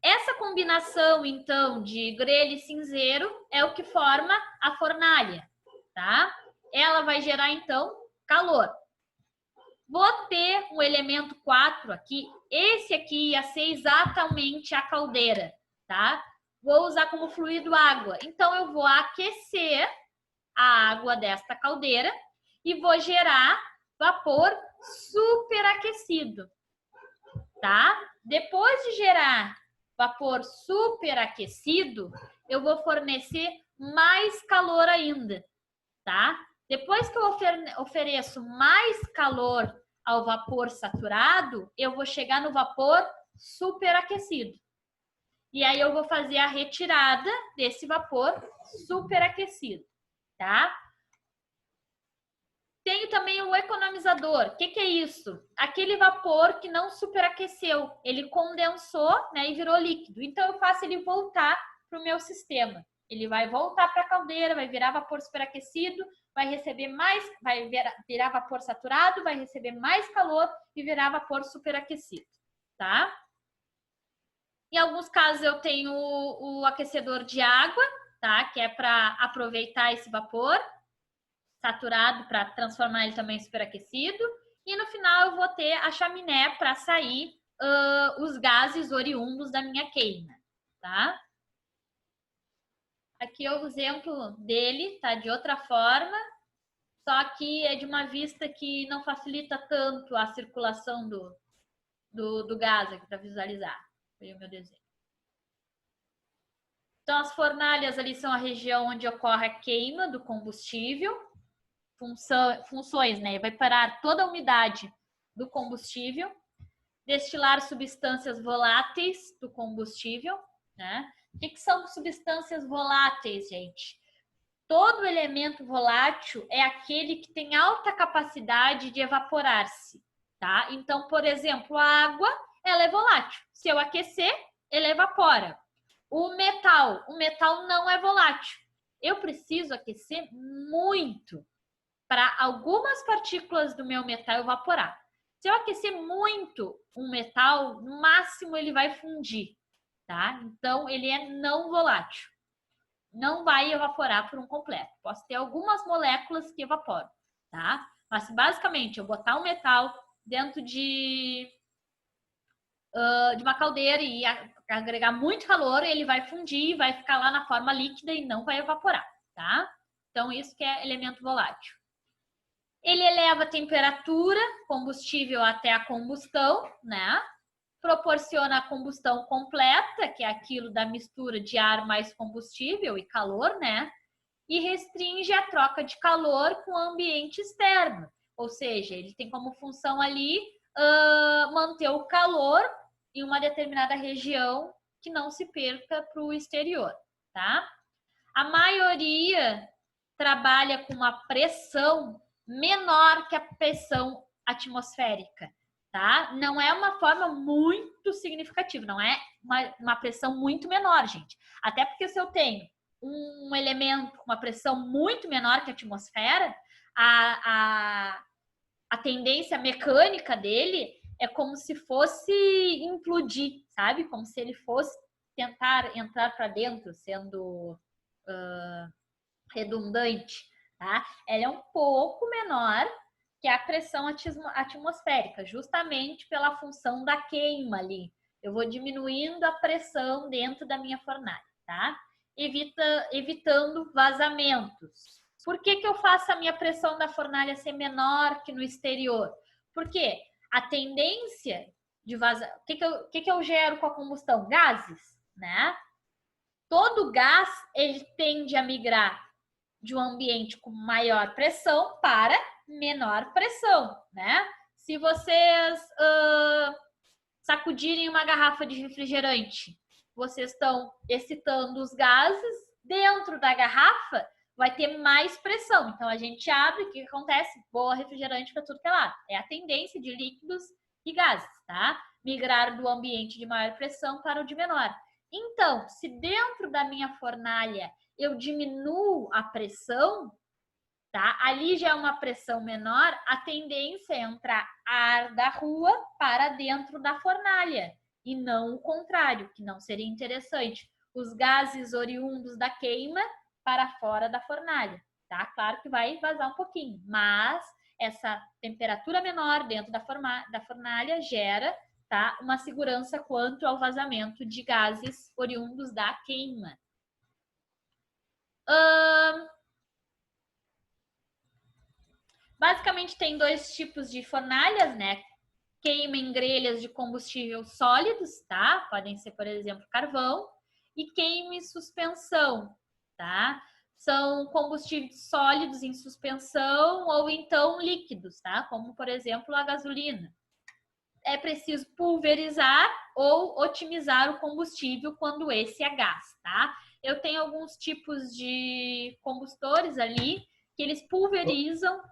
Essa combinação, então, de grelha e cinzeiro é o que forma a fornalha, tá? Ela vai gerar, então, calor. Vou ter um elemento 4 aqui. Esse aqui ia ser exatamente a caldeira, tá? Vou usar como fluido água. Então, eu vou aquecer a água desta caldeira e vou gerar vapor superaquecido, tá? Depois de gerar vapor superaquecido, eu vou fornecer mais calor ainda, tá? Depois que eu ofereço mais calor ao vapor saturado, eu vou chegar no vapor superaquecido. E aí eu vou fazer a retirada desse vapor superaquecido, tá? Tenho também o economizador. O que é isso? Aquele vapor que não superaqueceu, ele condensou, né, e virou líquido. Então eu faço ele voltar para o meu sistema. Ele vai voltar para a caldeira, vai virar vapor superaquecido, vai receber mais, vai virar vapor saturado, vai receber mais calor e virar vapor superaquecido, tá? Em alguns casos eu tenho o aquecedor de água, tá? Que é para aproveitar esse vapor saturado para transformar ele também em superaquecido. E no final eu vou ter a chaminé para sair os gases oriundos da minha queima, tá? Aqui é o exemplo dele, tá? De outra forma, só que é de uma vista que não facilita tanto a circulação do gás aqui para visualizar. Foi o meu desenho. Então, as fornalhas ali são a região onde ocorre a queima do combustível. Funções, né? Vai parar toda a umidade do combustível, destilar substâncias voláteis do combustível, né? O que são substâncias voláteis, gente? Todo elemento volátil é aquele que tem alta capacidade de evaporar-se, tá? Então, por exemplo, a água, ela é volátil. Se eu aquecer, ele evapora. O metal não é volátil. Eu preciso aquecer muito para algumas partículas do meu metal evaporar. Se eu aquecer muito um metal, no máximo ele vai fundir, tá? Então, ele é não volátil. Não vai evaporar por um completo. Posso ter algumas moléculas que evaporam, tá? Mas, basicamente, eu botar um metal dentro de uma caldeira e agregar muito calor, ele vai fundir, vai ficar lá na forma líquida e não vai evaporar, tá? Então, isso que é elemento volátil. Ele eleva a temperatura combustível até a combustão, né? Proporciona a combustão completa, que é aquilo da mistura de ar mais combustível e calor, né? E restringe a troca de calor com o ambiente externo. Ou seja, ele tem como função ali manter o calor em uma determinada região que não se perca para o exterior, tá? A maioria trabalha com uma pressão menor que a pressão atmosférica, tá? Não é uma forma muito significativa, não é uma pressão muito menor, gente. Até porque se eu tenho um elemento com uma pressão muito menor que a atmosfera, a tendência mecânica dele é como se fosse implodir, sabe? Como se ele fosse tentar entrar para dentro, sendo redundante, tá? Ela é um pouco menor que a pressão atmosférica, justamente pela função da queima ali. Eu vou diminuindo a pressão dentro da minha fornalha, tá? Evitando vazamentos. Por que eu faço a minha pressão da fornalha ser menor que no exterior? Porque a tendência de vazar... O que eu gero com a combustão? Gases, né? Todo gás, ele tende a migrar de um ambiente com maior pressão para menor pressão, né? Se vocês sacudirem uma garrafa de refrigerante, vocês estão excitando os gases, dentro da garrafa vai ter mais pressão. Então, a gente abre, o que acontece? Boa refrigerante para tudo que é lado. É a tendência de líquidos e gases, tá? Migrar do ambiente de maior pressão para o de menor. Então, se dentro da minha fornalha eu diminuo a pressão, tá? Ali já é uma pressão menor, a tendência é entrar ar da rua para dentro da fornalha e não o contrário, que não seria interessante. Os gases oriundos da queima para fora da fornalha, tá? Claro que vai vazar um pouquinho, mas essa temperatura menor dentro da fornalha gera, tá, uma segurança quanto ao vazamento de gases oriundos da queima. Basicamente tem dois tipos de fornalhas, né? Queima em grelhas de combustível sólidos, tá? Podem ser, por exemplo, carvão. E queima em suspensão, tá? São combustíveis sólidos em suspensão ou então líquidos, tá? Como, por exemplo, a gasolina. É preciso pulverizar ou otimizar o combustível quando esse é gás, tá? Eu tenho alguns tipos de combustores ali que eles pulverizam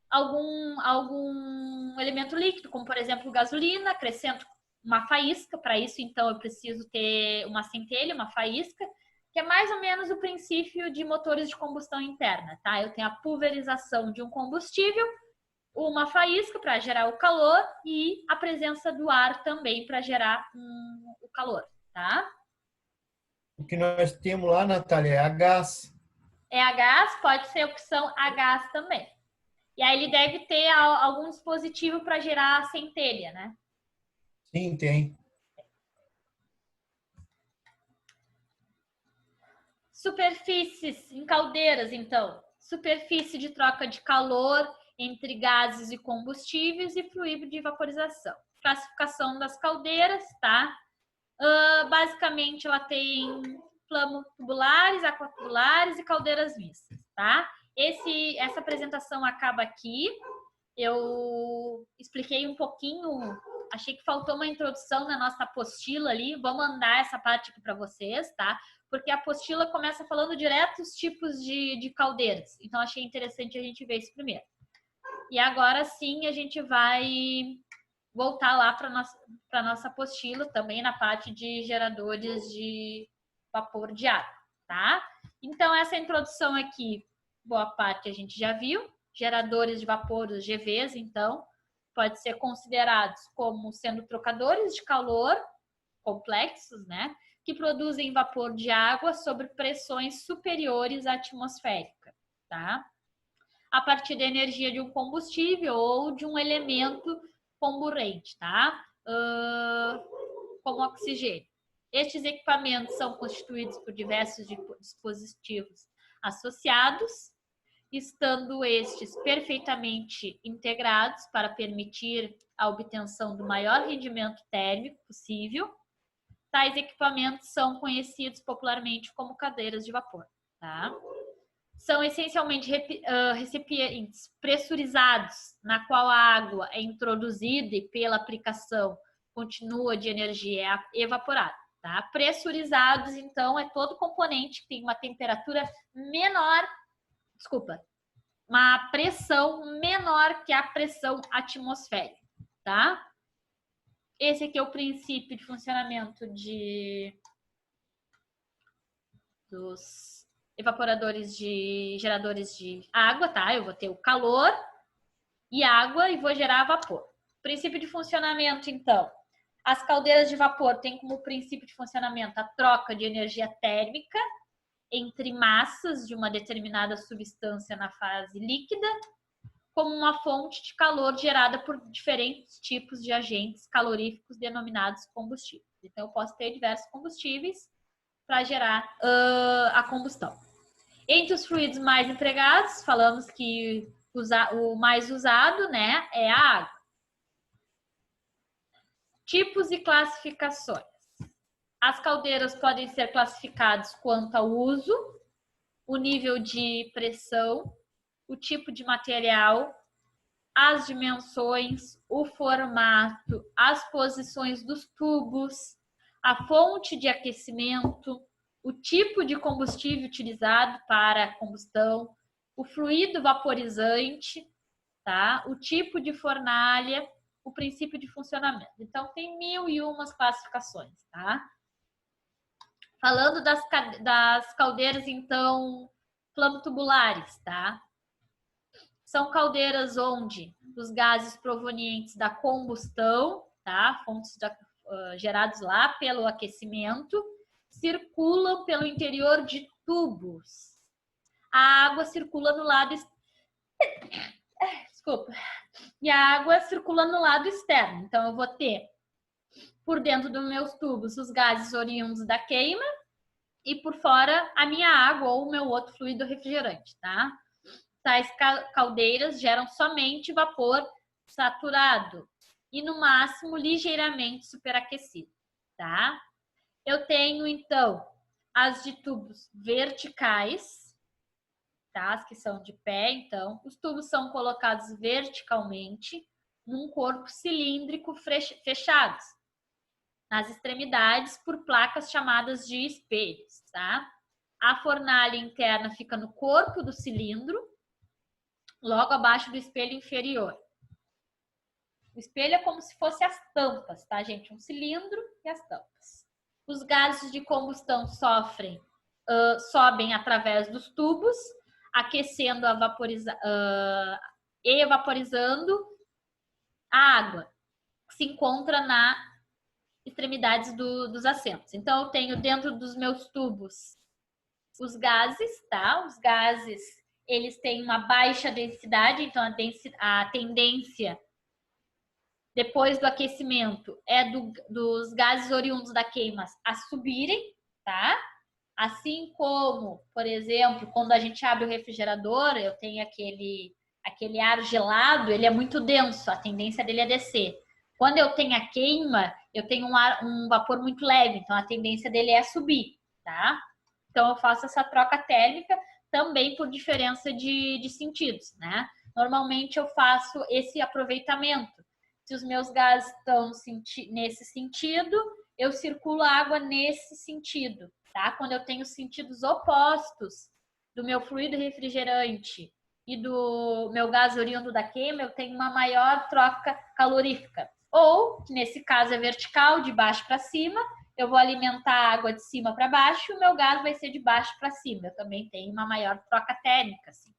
algum elemento líquido, como, por exemplo, gasolina, acrescento uma faísca. Para isso, então, eu preciso ter uma centelha, uma faísca, que é mais ou menos o princípio de motores de combustão interna, tá? Eu tenho a pulverização de um combustível, uma faísca para gerar o calor e a presença do ar também para gerar o calor, tá? O que nós temos lá, Natália, é a gás. É a gás, pode ser opção a gás também. E aí ele deve ter algum dispositivo para gerar a centelha, né? Sim, tem. Superfícies em caldeiras, então. Superfície de troca de calor entre gases e combustíveis e fluido de vaporização. Classificação das caldeiras, tá? Basicamente, ela tem tubulares, aquatubulares e caldeiras mistas, tá? Essa apresentação acaba aqui. Eu expliquei um pouquinho achei que faltou uma introdução na nossa apostila ali. Vou mandar essa parte aqui para vocês, tá? Porque a apostila começa falando direto os tipos de caldeiras. Então, achei interessante a gente ver isso primeiro. E agora sim, a gente vai voltar lá para a nossa apostila, também na parte de geradores de vapor de água, tá? Então, essa introdução aqui, boa parte a gente já viu. Geradores de vapor, os GVs, então, pode ser considerados como sendo trocadores de calor complexos, né? Que produzem vapor de água sobre pressões superiores à atmosférica, tá? A partir da energia de um combustível ou de um elemento comburente, tá? Como oxigênio. Estes equipamentos são constituídos por diversos dispositivos associados, estando estes perfeitamente integrados para permitir a obtenção do maior rendimento térmico possível. Tais equipamentos são conhecidos popularmente como caldeiras de vapor, tá? São essencialmente recipientes pressurizados, na qual a água é introduzida e pela aplicação continua de energia evaporada, tá? Pressurizados, então, é todo componente que tem uma temperatura menor, uma pressão menor que a pressão atmosférica, tá? Esse aqui é o princípio de funcionamento dos evaporadores de geradores de água, tá? Eu vou ter o calor e água e vou gerar vapor. Princípio de funcionamento, então. As caldeiras de vapor têm como princípio de funcionamento a troca de energia térmica entre massas de uma determinada substância na fase líquida, como uma fonte de calor gerada por diferentes tipos de agentes caloríficos denominados combustíveis. Então, eu posso ter diversos combustíveis para gerar a combustão. Entre os fluidos mais empregados, falamos que o mais usado, né, é a água. Tipos e classificações. As caldeiras podem ser classificadas quanto ao uso, o nível de pressão, o tipo de material, as dimensões, o formato, as posições dos tubos, a fonte de aquecimento, o tipo de combustível utilizado para a combustão, o fluido vaporizante, tá? O tipo de fornalha, o princípio de funcionamento. Então, tem 1001 classificações, tá? Falando das caldeiras, então, flamotubulares, tá? São caldeiras onde os gases provenientes da combustão, tá? Fontes gerados lá pelo aquecimento, circulam pelo interior de tubos. A água circula no lado E a água circula no lado externo. Então, eu vou ter por dentro dos meus tubos os gases oriundos da queima e por fora a minha água ou o meu outro fluido refrigerante, tá? Tais caldeiras geram somente vapor saturado e, no máximo, ligeiramente superaquecido, tá? Eu tenho, então, as de tubos verticais, tá? As que são de pé, então. Os tubos são colocados verticalmente num corpo cilíndrico fechados, nas extremidades por placas chamadas de espelhos, tá? A fornalha interna fica no corpo do cilindro, logo abaixo do espelho inferior. O espelho é como se fosse as tampas, tá, gente? Um cilindro e as tampas. Os gases de combustão sobem através dos tubos, aquecendo e vaporizando a água, que se encontra nas extremidades dos assentos. Então, eu tenho dentro dos meus tubos os gases, tá? Os gases, eles têm uma baixa densidade, então a tendência depois do aquecimento é dos gases oriundos da queima a subirem, tá? Assim como, por exemplo, quando a gente abre o refrigerador, eu tenho aquele ar gelado, ele é muito denso, a tendência dele é descer. Quando eu tenho a queima, eu tenho um vapor muito leve, então a tendência dele é subir, tá? Então eu faço essa troca térmica também por diferença de sentidos, né? Normalmente eu faço esse aproveitamento. Se os meus gases estão nesse sentido, eu circulo a água nesse sentido, tá? Quando eu tenho sentidos opostos do meu fluido refrigerante e do meu gás oriundo da queima, eu tenho uma maior troca calorífica. Ou, nesse caso é vertical, de baixo para cima, eu vou alimentar a água de cima para baixo e o meu gás vai ser de baixo para cima. Eu também tenho uma maior troca térmica, assim.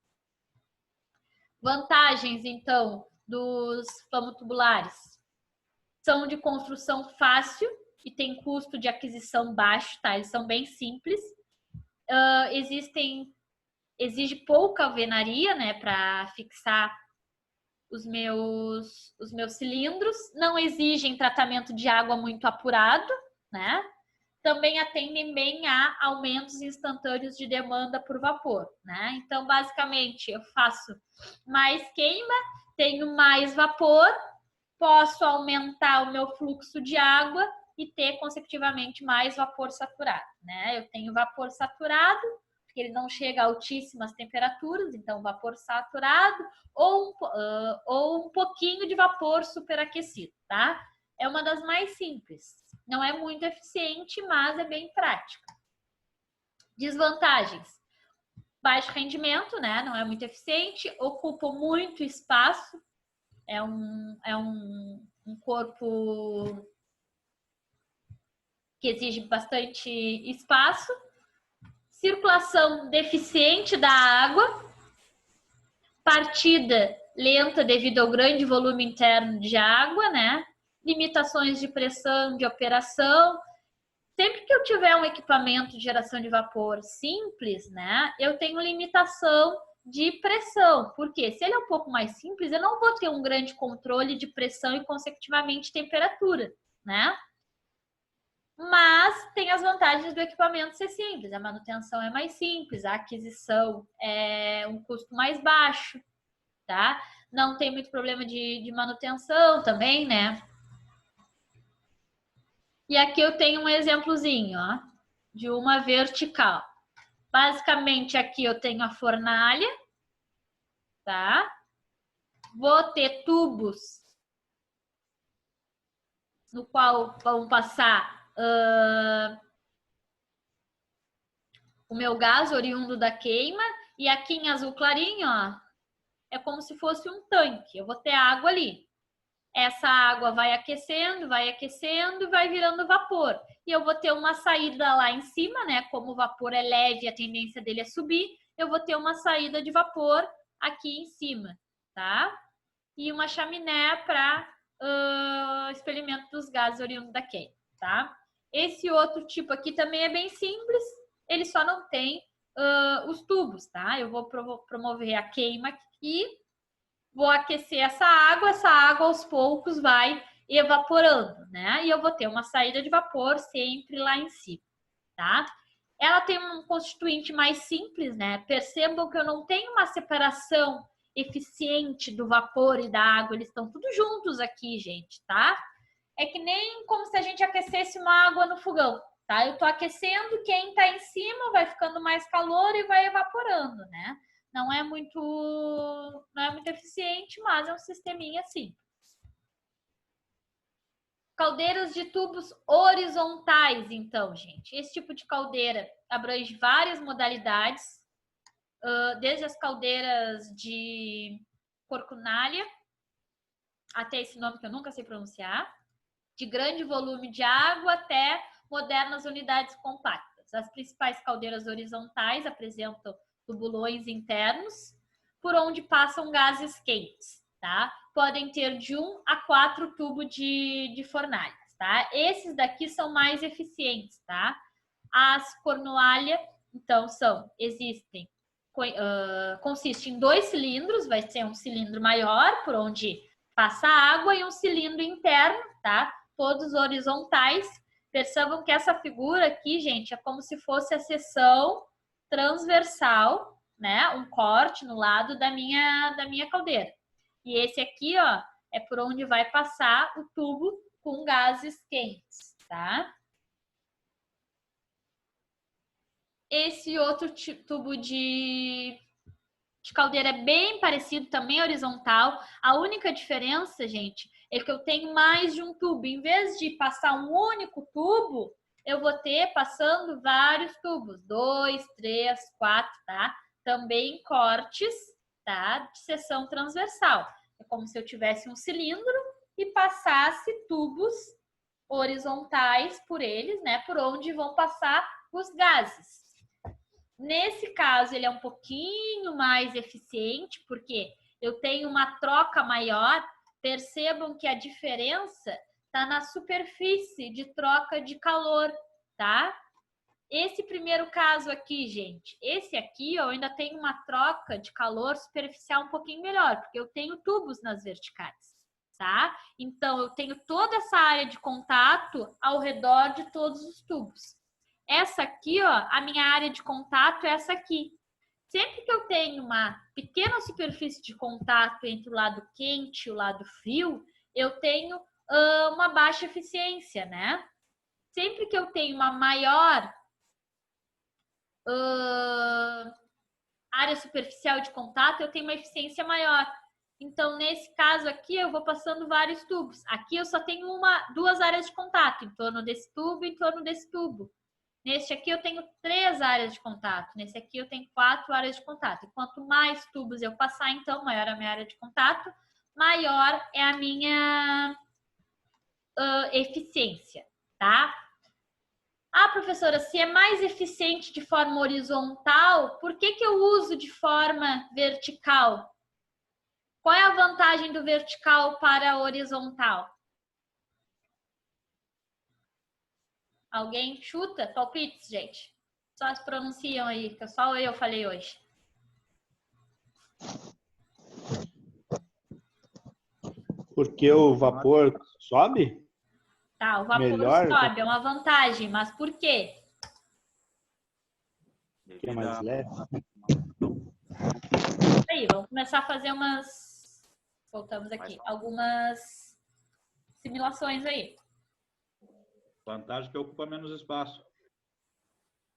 Vantagens, então, dos plamotubulares. São de construção fácil e tem custo de aquisição baixo, tá? Eles são bem simples. Exige pouca alvenaria, né, para fixar os meus cilindros. Não exigem tratamento de água muito apurado, né? Também atendem bem a aumentos instantâneos de demanda por vapor, né? Então, basicamente, eu faço mais queima, tenho mais vapor, posso aumentar o meu fluxo de água e ter, consecutivamente, mais vapor saturado, né? Eu tenho vapor saturado, porque ele não chega a altíssimas temperaturas, então vapor saturado ou um pouquinho de vapor superaquecido, tá? É uma das mais simples. Não é muito eficiente, mas é bem prática. Desvantagens. Baixo rendimento, né? Não é muito eficiente, ocupa muito espaço, é um corpo que exige bastante espaço. Circulação deficiente da água. Partida lenta devido ao grande volume interno de água, né? Limitações de pressão de operação. Sempre que eu tiver um equipamento de geração de vapor simples, né, eu tenho limitação de pressão. Porque se ele é um pouco mais simples, eu não vou ter um grande controle de pressão e, consecutivamente, temperatura, né? Mas tem as vantagens do equipamento ser simples. A manutenção é mais simples, a aquisição é um custo mais baixo, tá? Não tem muito problema de manutenção também, né? E aqui eu tenho um exemplozinho, ó, de uma vertical. Basicamente, aqui eu tenho a fornalha, tá? Vou ter tubos no qual vão passar o meu gás oriundo da queima. E aqui em azul clarinho, ó, é como se fosse um tanque. Eu vou ter água ali. Essa água vai aquecendo e vai virando vapor. E eu vou ter uma saída lá em cima, né? Como o vapor é leve e a tendência dele é subir, eu vou ter uma saída de vapor aqui em cima, tá? E uma chaminé para experimento dos gases oriundos da queima, tá? Esse outro tipo aqui também é bem simples, ele só não tem os tubos, tá? Eu vou promover a queima aqui, vou aquecer essa água aos poucos vai evaporando, né? E eu vou ter uma saída de vapor sempre lá em cima, tá? Ela tem um constituinte mais simples, né? Percebam que eu não tenho uma separação eficiente do vapor e da água, eles estão tudo juntos aqui, gente, tá? É que nem como se a gente aquecesse uma água no fogão, tá? Eu tô aquecendo, quem tá em cima vai ficando mais calor e vai evaporando, né? Não é muito eficiente, mas é um sisteminha simples. Caldeiras de tubos horizontais, então, gente. Esse tipo de caldeira abrange várias modalidades, desde as caldeiras de Corcunália, até esse nome que eu nunca sei pronunciar, de grande volume de água até modernas unidades compactas. As principais caldeiras horizontais apresentam tubulões internos por onde passam gases quentes, tá? Podem ter de 1 a 4 tubos de fornalhas, tá? Esses daqui são mais eficientes, tá? As Cornualha, então, consiste em 2 cilindros, vai ser um cilindro maior por onde passa água e um cilindro interno, tá? Todos horizontais. Percebam que essa figura aqui, gente, é como se fosse a seção transversal, né? Um corte no lado da minha caldeira. E esse aqui, ó, é por onde vai passar o tubo com gases quentes, tá? Esse outro tubo de caldeira é bem parecido, também horizontal. A única diferença, gente, é que eu tenho mais de um tubo. Em vez de passar um único tubo, eu vou ter passando vários tubos. 2, 3, 4, tá? Também cortes, tá? De seção transversal. É como se eu tivesse um cilindro e passasse tubos horizontais por eles, né? Por onde vão passar os gases. Nesse caso, ele é um pouquinho mais eficiente, porque eu tenho uma troca maior. Percebam que a diferença está na superfície de troca de calor, tá? Esse primeiro caso aqui, gente, esse aqui, ó, eu ainda tenho uma troca de calor superficial um pouquinho melhor, porque eu tenho tubos nas verticais, tá? Então, eu tenho toda essa área de contato ao redor de todos os tubos. Essa aqui, ó, a minha área de contato é essa aqui. Sempre que eu tenho uma pequena superfície de contato entre o lado quente e o lado frio, eu tenho uma baixa eficiência, né? Sempre que eu tenho uma maior área superficial de contato, eu tenho uma eficiência maior. Então, nesse caso aqui, eu vou passando vários tubos. Aqui eu só tenho duas áreas de contato, em torno desse tubo e em torno desse tubo. Neste aqui eu tenho 3 áreas de contato. Nesse aqui eu tenho 4 áreas de contato. E quanto mais tubos eu passar, então, maior a minha área de contato, maior é a minha eficiência, tá? Ah, professora, se é mais eficiente de forma horizontal, por que eu uso de forma vertical? Qual é a vantagem do vertical para a horizontal? Alguém chuta? Palpites, gente. Só se pronunciam aí, que só eu falei hoje. Porque o vapor sobe? Tá, o vapor Melhor, sobe, é uma vantagem, mas por quê? que é mais leve. Aí, vamos começar a fazer voltamos aqui, algumas simulações aí. Vantagem que ocupa menos espaço.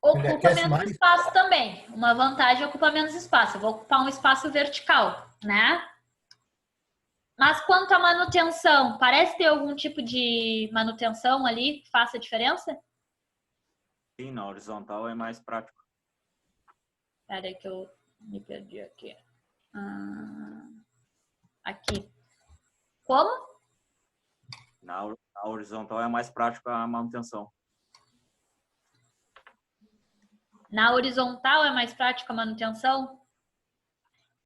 Ocupa menos espaço também. Uma vantagem é ocupar menos espaço. Eu vou ocupar um espaço vertical, né? Mas quanto à manutenção, parece ter algum tipo de manutenção ali que faça diferença? Sim, na horizontal é mais prático. Espera aí que eu me perdi aqui. Aqui. Como? Na horizontal é mais prático a manutenção. Na horizontal é mais prática a manutenção?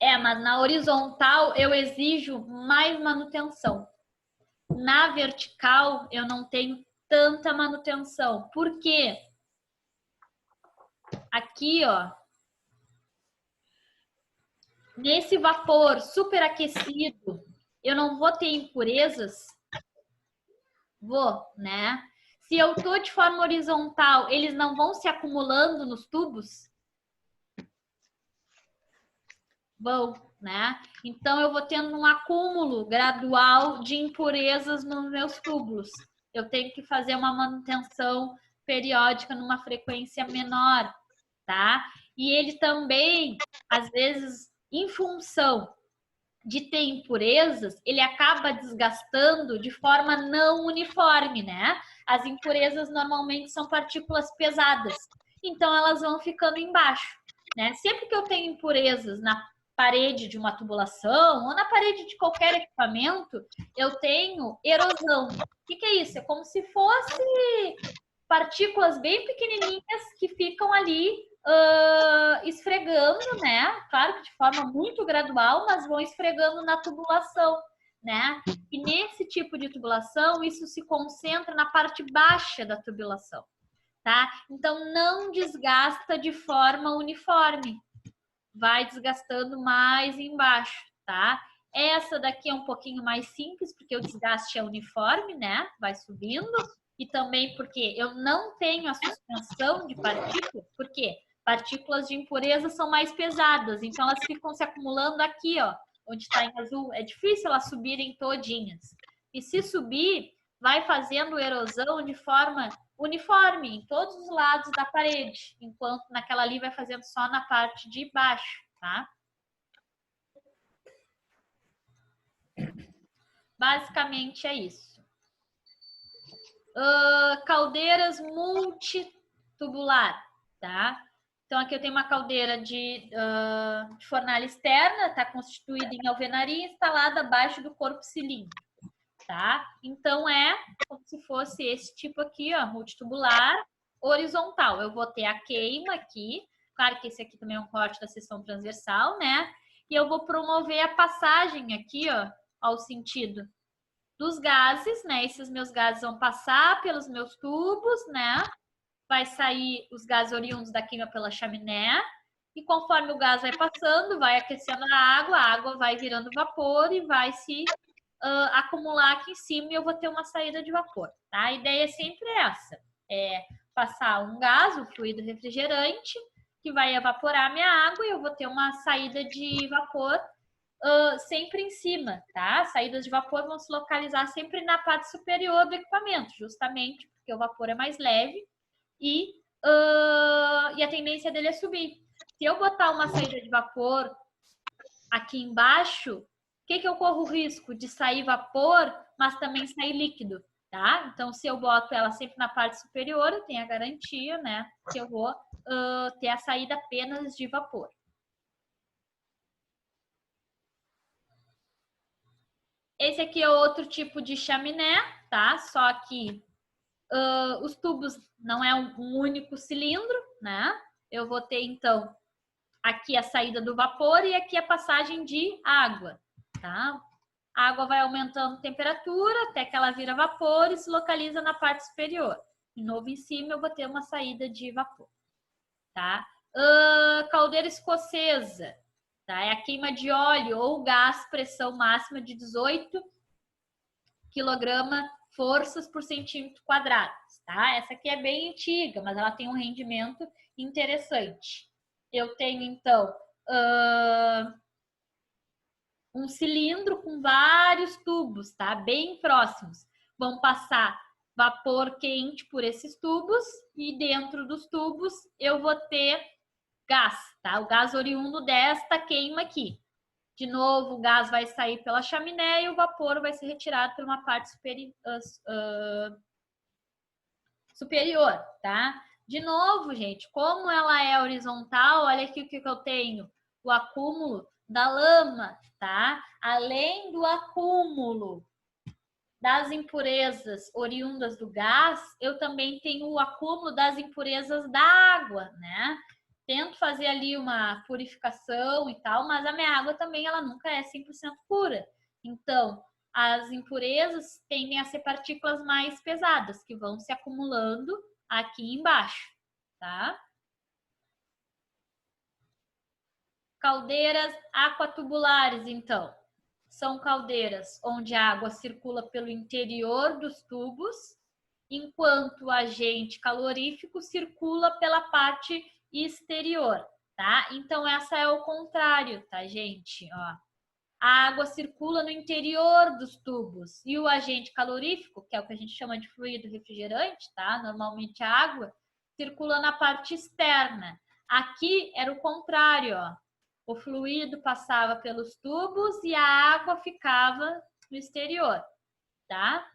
Mas na horizontal eu exijo mais manutenção. Na vertical eu não tenho tanta manutenção. Por quê? Aqui, ó, nesse vapor superaquecido, eu não vou ter impurezas? Vou, né? Se eu tô de forma horizontal, eles não vão se acumulando nos tubos? Vão, né? Então, eu vou tendo um acúmulo gradual de impurezas nos meus tubos. Eu tenho que fazer uma manutenção periódica numa frequência menor, tá? E ele também, às vezes, em função de ter impurezas, ele acaba desgastando de forma não uniforme, né? As impurezas normalmente são partículas pesadas, então elas vão ficando embaixo, né? Sempre que eu tenho impurezas na parede de uma tubulação ou na parede de qualquer equipamento, eu tenho erosão. O que é isso? É como se fosse partículas bem pequenininhas que ficam ali esfregando, né? Claro que de forma muito gradual, mas vão esfregando na tubulação, né? E nesse tipo de tubulação, isso se concentra na parte baixa da tubulação, tá? Então, não desgasta de forma uniforme. Vai desgastando mais embaixo, tá? Essa daqui é um pouquinho mais simples, porque o desgaste é uniforme, né? Vai subindo. E também porque eu não tenho a suspensão de partículas, porque partículas de impureza são mais pesadas, então elas ficam se acumulando aqui, ó, onde está em azul. É difícil elas subirem todinhas. E se subir, vai fazendo erosão de forma uniforme em todos os lados da parede, enquanto naquela ali vai fazendo só na parte de baixo, tá? Basicamente é isso. Caldeiras multitubular, tá? Então, aqui eu tenho uma caldeira de fornalha externa, está constituída em alvenaria instalada abaixo do corpo cilíndrico, tá? Então, é como se fosse esse tipo aqui, ó, multitubular, horizontal. Eu vou ter a queima aqui, claro que esse aqui também é um corte da seção transversal, né? E eu vou promover a passagem aqui, ó, ao sentido dos gases, né? Esses meus gases vão passar pelos meus tubos, né? Vai sair os gases oriundos da queima pela chaminé, e conforme o gás vai passando, vai aquecendo a água vai virando vapor e vai se acumular aqui em cima e eu vou ter uma saída de vapor, tá? A ideia é sempre essa, é passar um gás, um fluido refrigerante, que vai evaporar a minha água e eu vou ter uma saída de vapor sempre em cima, tá? As saídas de vapor vão se localizar sempre na parte superior do equipamento, justamente porque o vapor é mais leve e a tendência dele é subir. Se eu botar uma saída de vapor aqui embaixo, o que eu corro o risco? De sair vapor, mas também sair líquido, tá? Então, se eu boto ela sempre na parte superior, eu tenho a garantia, né, que eu vou ter a saída apenas de vapor. Esse aqui é outro tipo de chaminé, tá? Só que os tubos não é um único cilindro, né? Eu vou ter, então, aqui a saída do vapor e aqui a passagem de água, tá? A água vai aumentando a temperatura até que ela vira vapor e se localiza na parte superior. De novo, em cima eu vou ter uma saída de vapor, tá? Caldeira escocesa, tá? É a queima de óleo ou gás, pressão máxima de 18 kg forças por centímetro quadrado, tá? Essa aqui é bem antiga, mas ela tem um rendimento interessante. Eu tenho, então, um cilindro com vários tubos, tá? Bem próximos. Vão passar vapor quente por esses tubos e dentro dos tubos eu vou ter gás, tá? O gás oriundo desta queima aqui. De novo, o gás vai sair pela chaminé e o vapor vai ser retirado por uma parte superior, tá? De novo, gente, como ela é horizontal, olha aqui o que eu tenho. O acúmulo da lama, tá? Além do acúmulo das impurezas oriundas do gás, eu também tenho o acúmulo das impurezas da água, né? Tento fazer ali uma purificação e tal, mas a minha água também ela nunca é 100% pura. Então, as impurezas tendem a ser partículas mais pesadas, que vão se acumulando aqui embaixo, tá? Caldeiras aquatubulares, então. São caldeiras onde a água circula pelo interior dos tubos, enquanto o agente calorífico circula pela parte exterior, tá? Então, essa é o contrário, tá, gente? Ó. A água circula no interior dos tubos e o agente calorífico, que é o que a gente chama de fluido refrigerante, tá? Normalmente a água circula na parte externa. Aqui era o contrário, ó. O fluido passava pelos tubos e a água ficava no exterior, tá?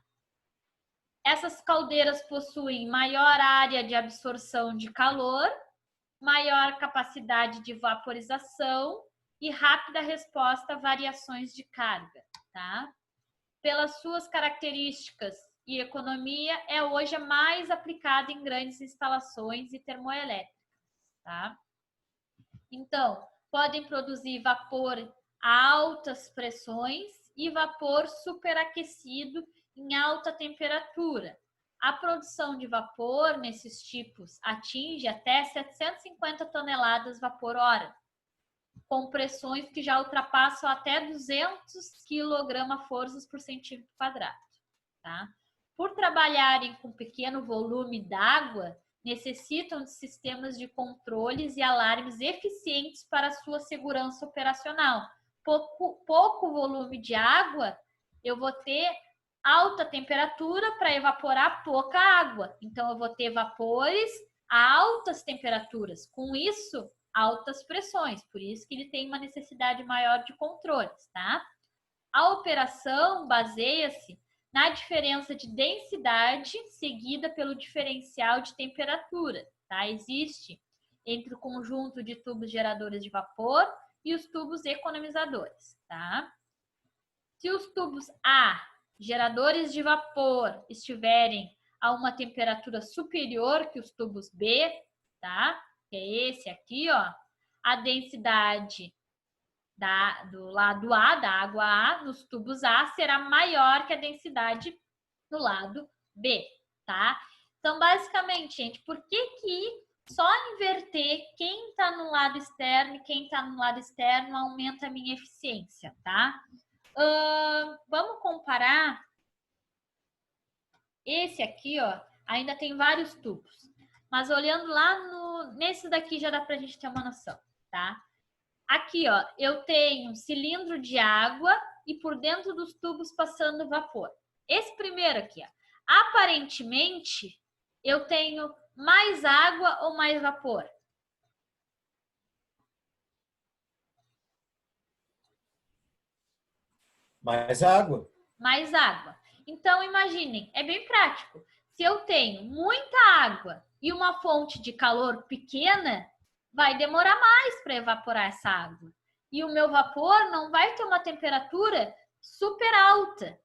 Essas caldeiras possuem maior área de absorção de calor, maior capacidade de vaporização e rápida resposta a variações de carga, tá? Pelas suas características e economia, é hoje a mais aplicada em grandes instalações e termoelétricas, tá? Então, podem produzir vapor a altas pressões e vapor superaquecido em alta temperatura. A produção de vapor nesses tipos atinge até 750 toneladas vapor hora, com pressões que já ultrapassam até 200 kg-forças por centímetro quadrado. Tá? Por trabalharem com pequeno volume d'água, necessitam de sistemas de controles e alarmes eficientes para sua segurança operacional. Pouco volume de água, eu vou ter alta temperatura para evaporar pouca água. Então, eu vou ter vapores a altas temperaturas. Com isso, altas pressões. Por isso que ele tem uma necessidade maior de controles, tá? A operação baseia-se na diferença de densidade seguida pelo diferencial de temperatura, tá? Existe entre o conjunto de tubos geradores de vapor e os tubos economizadores, tá? Se os tubos A, geradores de vapor, estiverem a uma temperatura superior que os tubos B, tá? Que é esse aqui, ó, a densidade do lado A, da água A, nos tubos A, será maior que a densidade do lado B, tá? Então, basicamente, gente, por que só inverter quem está no lado externo e quem está no lado externo aumenta a minha eficiência, tá? Vamos comparar. Esse aqui, ó, ainda tem vários tubos. Mas olhando lá nesse daqui já dá pra gente ter uma noção, tá? Aqui, ó, eu tenho um cilindro de água e por dentro dos tubos passando vapor. Esse primeiro aqui, ó, aparentemente, eu tenho mais água ou mais vapor? Mais água. Mais água. Então, imaginem, é bem prático. Se eu tenho muita água e uma fonte de calor pequena, vai demorar mais para evaporar essa água. E o meu vapor não vai ter uma temperatura super alta,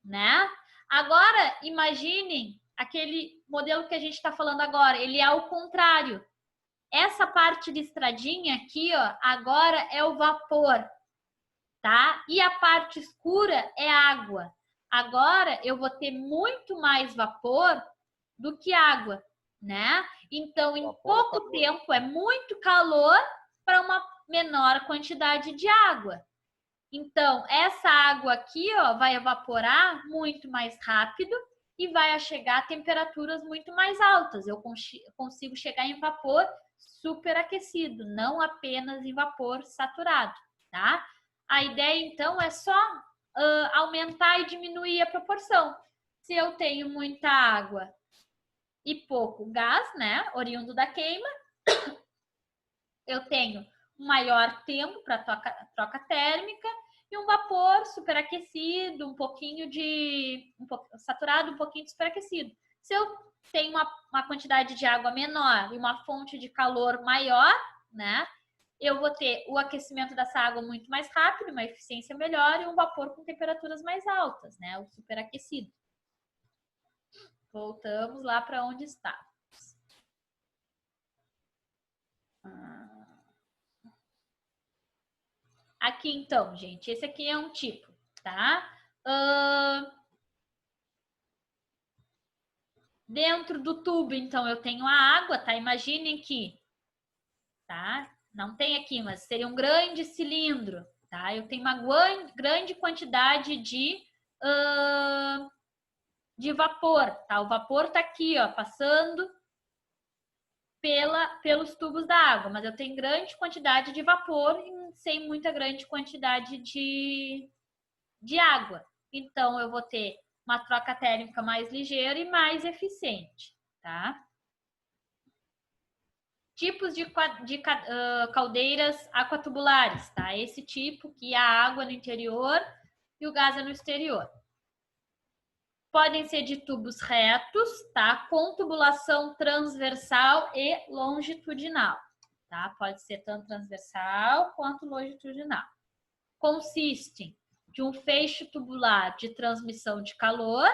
né? Agora, imaginem aquele modelo que a gente está falando agora. Ele é ao contrário. Essa parte listradinha aqui, ó, agora é o vapor, tá? E a parte escura é água. Agora eu vou ter muito mais vapor do que água, né? Então, em pouco tempo é muito calor para uma menor quantidade de água. Então, essa água aqui, ó, vai evaporar muito mais rápido e vai chegar a temperaturas muito mais altas. Eu consigo chegar em vapor superaquecido, não apenas em vapor saturado, tá? A ideia, então, é só aumentar e diminuir a proporção. Se eu tenho muita água e pouco gás, né, oriundo da queima, eu tenho um maior tempo para troca térmica e um vapor superaquecido, um pouquinho saturado, um pouquinho de superaquecido. Se eu tenho uma quantidade de água menor e uma fonte de calor maior, né, eu vou ter o aquecimento dessa água muito mais rápido, uma eficiência melhor e um vapor com temperaturas mais altas, né? O superaquecido. Voltamos lá para onde está. Aqui, então, gente, esse aqui é um tipo, tá? Dentro do tubo, então, eu tenho a água, tá? Imaginem que, tá? Não tem aqui, mas seria um grande cilindro, tá? Eu tenho uma grande quantidade de vapor, tá? O vapor tá aqui, ó, passando pelos tubos da água, mas eu tenho grande quantidade de vapor sem muita grande quantidade de água. Então, eu vou ter uma troca térmica mais ligeira e mais eficiente, tá? Tipos de caldeiras aquatubulares, tá? Esse tipo que a água no interior e o gás é no exterior. Podem ser de tubos retos, tá? Com tubulação transversal e longitudinal, tá? Pode ser tanto transversal quanto longitudinal. Consistem de um feixe tubular de transmissão de calor,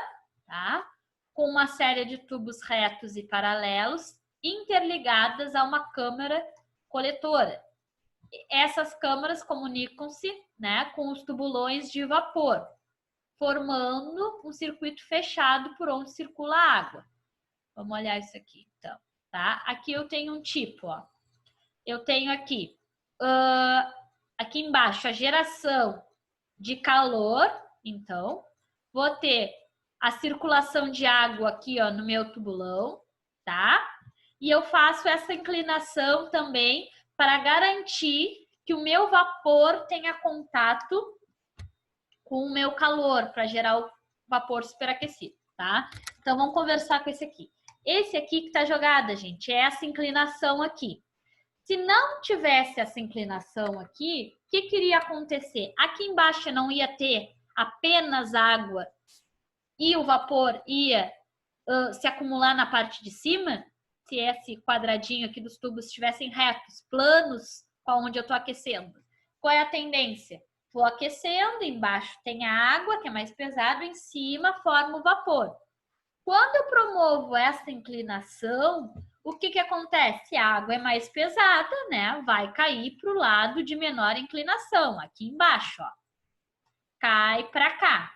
tá? Com uma série de tubos retos e paralelos interligadas a uma câmara coletora. Essas câmaras comunicam-se, né, com os tubulões de vapor, formando um circuito fechado por onde circula a água. Vamos olhar isso aqui, então, tá? Aqui eu tenho um tipo, ó. Eu tenho aqui, aqui embaixo, a geração de calor, então, vou ter a circulação de água aqui, ó, no meu tubulão, tá? E eu faço essa inclinação também para garantir que o meu vapor tenha contato com o meu calor, para gerar o vapor superaquecido, tá? Então, vamos conversar com esse aqui. Esse aqui que tá jogada, gente, é essa inclinação aqui. Se não tivesse essa inclinação aqui, o que iria acontecer? Aqui embaixo não ia ter apenas água e o vapor ia se acumular na parte de cima, se esse quadradinho aqui dos tubos estivessem retos, planos, onde eu estou aquecendo. Qual é a tendência? Vou aquecendo, embaixo tem a água, que é mais pesado, em cima forma o vapor. Quando eu promovo essa inclinação, o que acontece? A água é mais pesada, né? Vai cair para o lado de menor inclinação, aqui embaixo, ó. Cai para cá.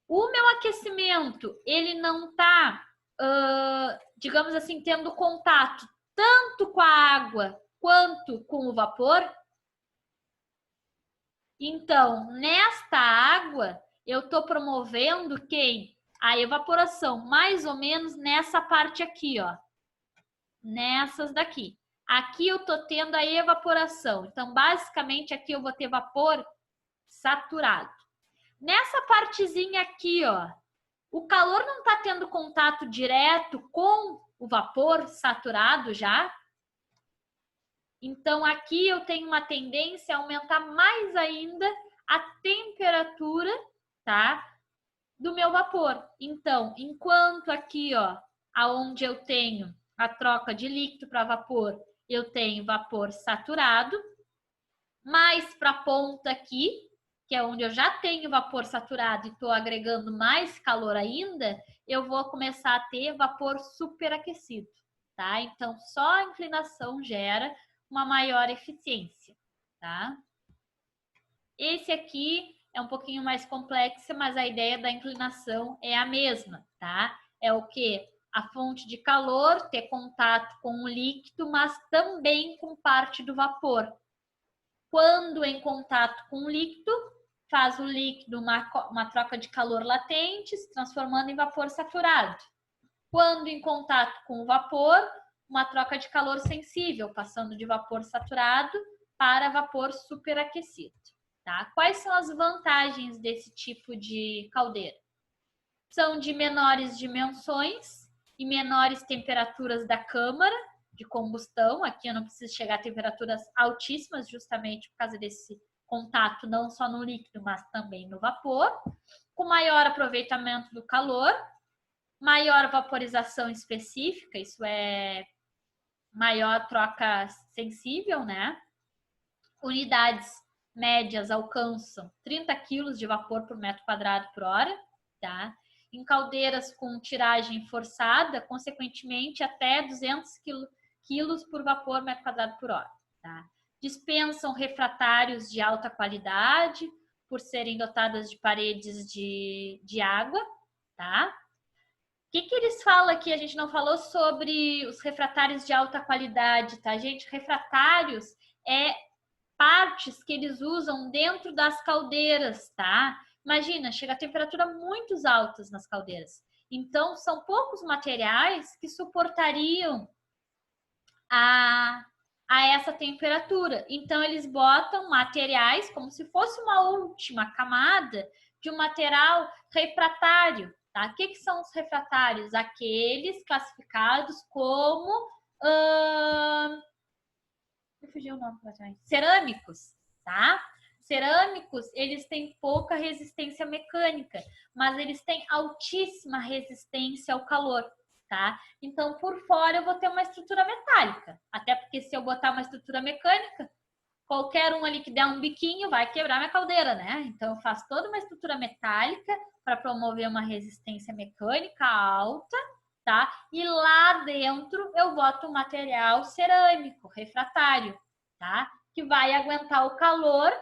O meu aquecimento, ele não está, digamos assim, tendo contato tanto com a água quanto com o vapor. Então, nesta água, eu estou promovendo quem? A evaporação, mais ou menos nessa parte aqui, ó. Nessas daqui. Aqui eu estou tendo a evaporação. Então, basicamente, aqui eu vou ter vapor saturado. Nessa partezinha aqui, ó, o calor não está tendo contato direto com o vapor saturado já. Então, aqui eu tenho uma tendência a aumentar mais ainda a temperatura, tá, do meu vapor. Então, enquanto aqui, ó, aonde eu tenho a troca de líquido para vapor, eu tenho vapor saturado, mais para a ponta aqui, que é onde eu já tenho vapor saturado e estou agregando mais calor ainda, eu vou começar a ter vapor superaquecido, tá? Então, só a inclinação gera uma maior eficiência, tá? Esse aqui é um pouquinho mais complexo, mas a ideia da inclinação é a mesma, tá? É o quê? A fonte de calor ter contato com o líquido, mas também com parte do vapor. Quando em contato com o líquido, faz o líquido uma troca de calor latente, se transformando em vapor saturado. Quando em contato com o vapor, uma troca de calor sensível, passando de vapor saturado para vapor superaquecido. Tá? Quais são as vantagens desse tipo de caldeira? São de menores dimensões e menores temperaturas da câmara de combustão. Aqui eu não preciso chegar a temperaturas altíssimas, justamente por causa desse contato não só no líquido, mas também no vapor. Com maior aproveitamento do calor, maior vaporização específica, isso é maior troca sensível, né? Unidades médias alcançam 30 kg de vapor por metro quadrado por hora, tá? Em caldeiras com tiragem forçada, consequentemente, até 200 kg por vapor metro quadrado por hora, tá? Dispensam refratários de alta qualidade, por serem dotadas de paredes de água, tá? O que eles falam aqui? A gente não falou sobre os refratários de alta qualidade, tá, gente? Refratários é partes que eles usam dentro das caldeiras, tá? Imagina, chega a temperatura muito altas nas caldeiras. Então, são poucos materiais que suportariam a essa temperatura. Então, eles botam materiais como se fosse uma última camada de um material refratário. Tá? O que são os refratários? Aqueles classificados como fugiu o nome, cerâmicos, tá? Cerâmicos, eles têm pouca resistência mecânica, mas eles têm altíssima resistência ao calor, tá? Então, por fora eu vou ter uma estrutura metálica, até porque se eu botar uma estrutura mecânica, qualquer um ali que der um biquinho vai quebrar minha caldeira, né? Então, eu faço toda uma estrutura metálica para promover uma resistência mecânica alta, tá? E lá dentro eu boto um material cerâmico, refratário, tá? Que vai aguentar o calor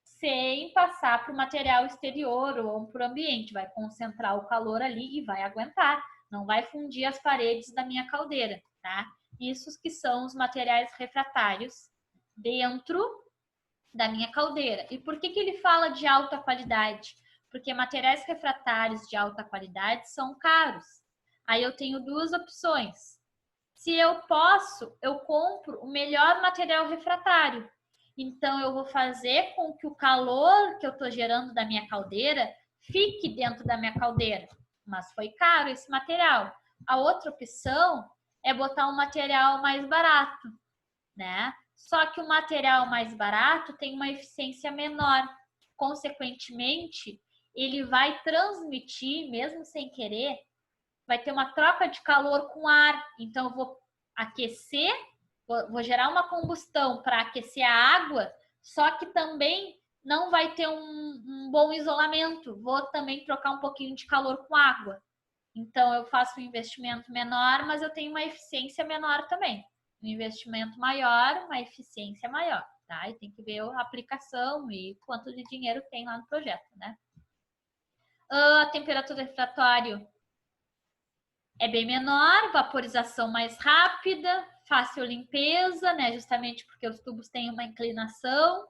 sem passar para o material exterior ou para o ambiente. Vai concentrar o calor ali e vai aguentar. Não vai fundir as paredes da minha caldeira, tá? Isso que são os materiais refratários dentro da minha caldeira. E por que ele fala de alta qualidade? Porque materiais refratários de alta qualidade são caros. Aí eu tenho duas opções. Se eu posso, eu compro o melhor material refratário. Então, eu vou fazer com que o calor que eu estou gerando da minha caldeira fique dentro da minha caldeira. Mas foi caro esse material. A outra opção é botar um material mais barato, né? Só que o material mais barato tem uma eficiência menor. consequentemente, ele vai transmitir, mesmo sem querer, vai ter uma troca de calor com ar. Então, eu vou aquecer, vou gerar uma combustão para aquecer a água, só que também não vai ter um bom isolamento. Vou também trocar um pouquinho de calor com água. Então, eu faço um investimento menor, mas eu tenho uma eficiência menor também. Um investimento maior, uma eficiência maior, tá? E tem que ver a aplicação e quanto de dinheiro tem lá no projeto, né? A temperatura refratária é bem menor, vaporização mais rápida, fácil limpeza, né? Justamente porque os tubos têm uma inclinação.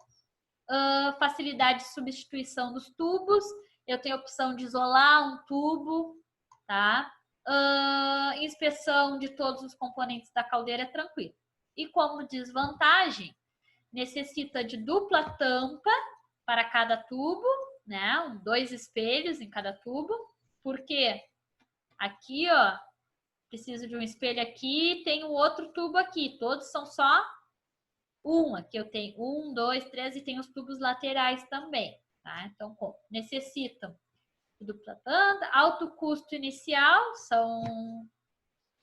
Facilidade de substituição dos tubos. Eu tenho a opção de isolar um tubo, tá? Inspeção de todos os componentes da caldeira é tranquilo. E como desvantagem, necessita de dupla tampa para cada tubo, né? 2 espelhos em cada tubo. Por quê? Aqui, ó, preciso de um espelho aqui, tem um outro tubo aqui. Todos são só aqui eu tenho 1, 2, 3 e tem os tubos laterais também, tá? Então, necessitam de dupla tampa, alto custo inicial, são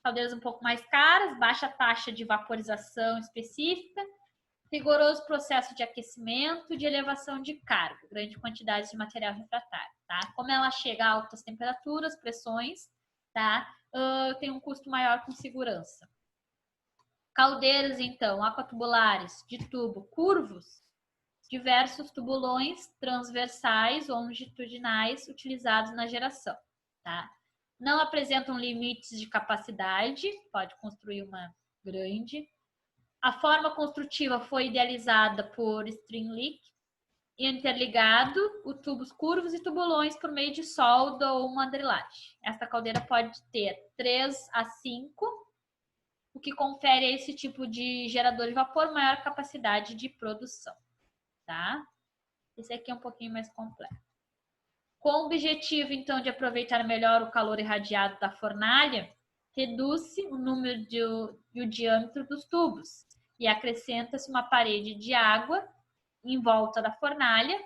caldeiras um pouco mais caras, baixa taxa de vaporização específica, rigoroso processo de aquecimento, de elevação de carga, grande quantidade de material refratário, tá? Como ela chega a altas temperaturas, pressões, tá? Tem um custo maior com segurança. Caldeiras, então, aquatubulares de tubo curvos, diversos tubulões transversais ou longitudinais utilizados na geração, tá? Não apresentam limites de capacidade, pode construir uma grande. A forma construtiva foi idealizada por Stringlich, interligado os tubos curvos e tubulões por meio de solda ou mandrelagem. Esta caldeira pode ter 3 a 5, o que confere a esse tipo de gerador de vapor maior capacidade de produção, tá? Esse aqui é um pouquinho mais completo. Com o objetivo, então, de aproveitar melhor o calor irradiado da fornalha, reduz-se o número e o diâmetro dos tubos e acrescenta-se uma parede de água em volta da fornalha.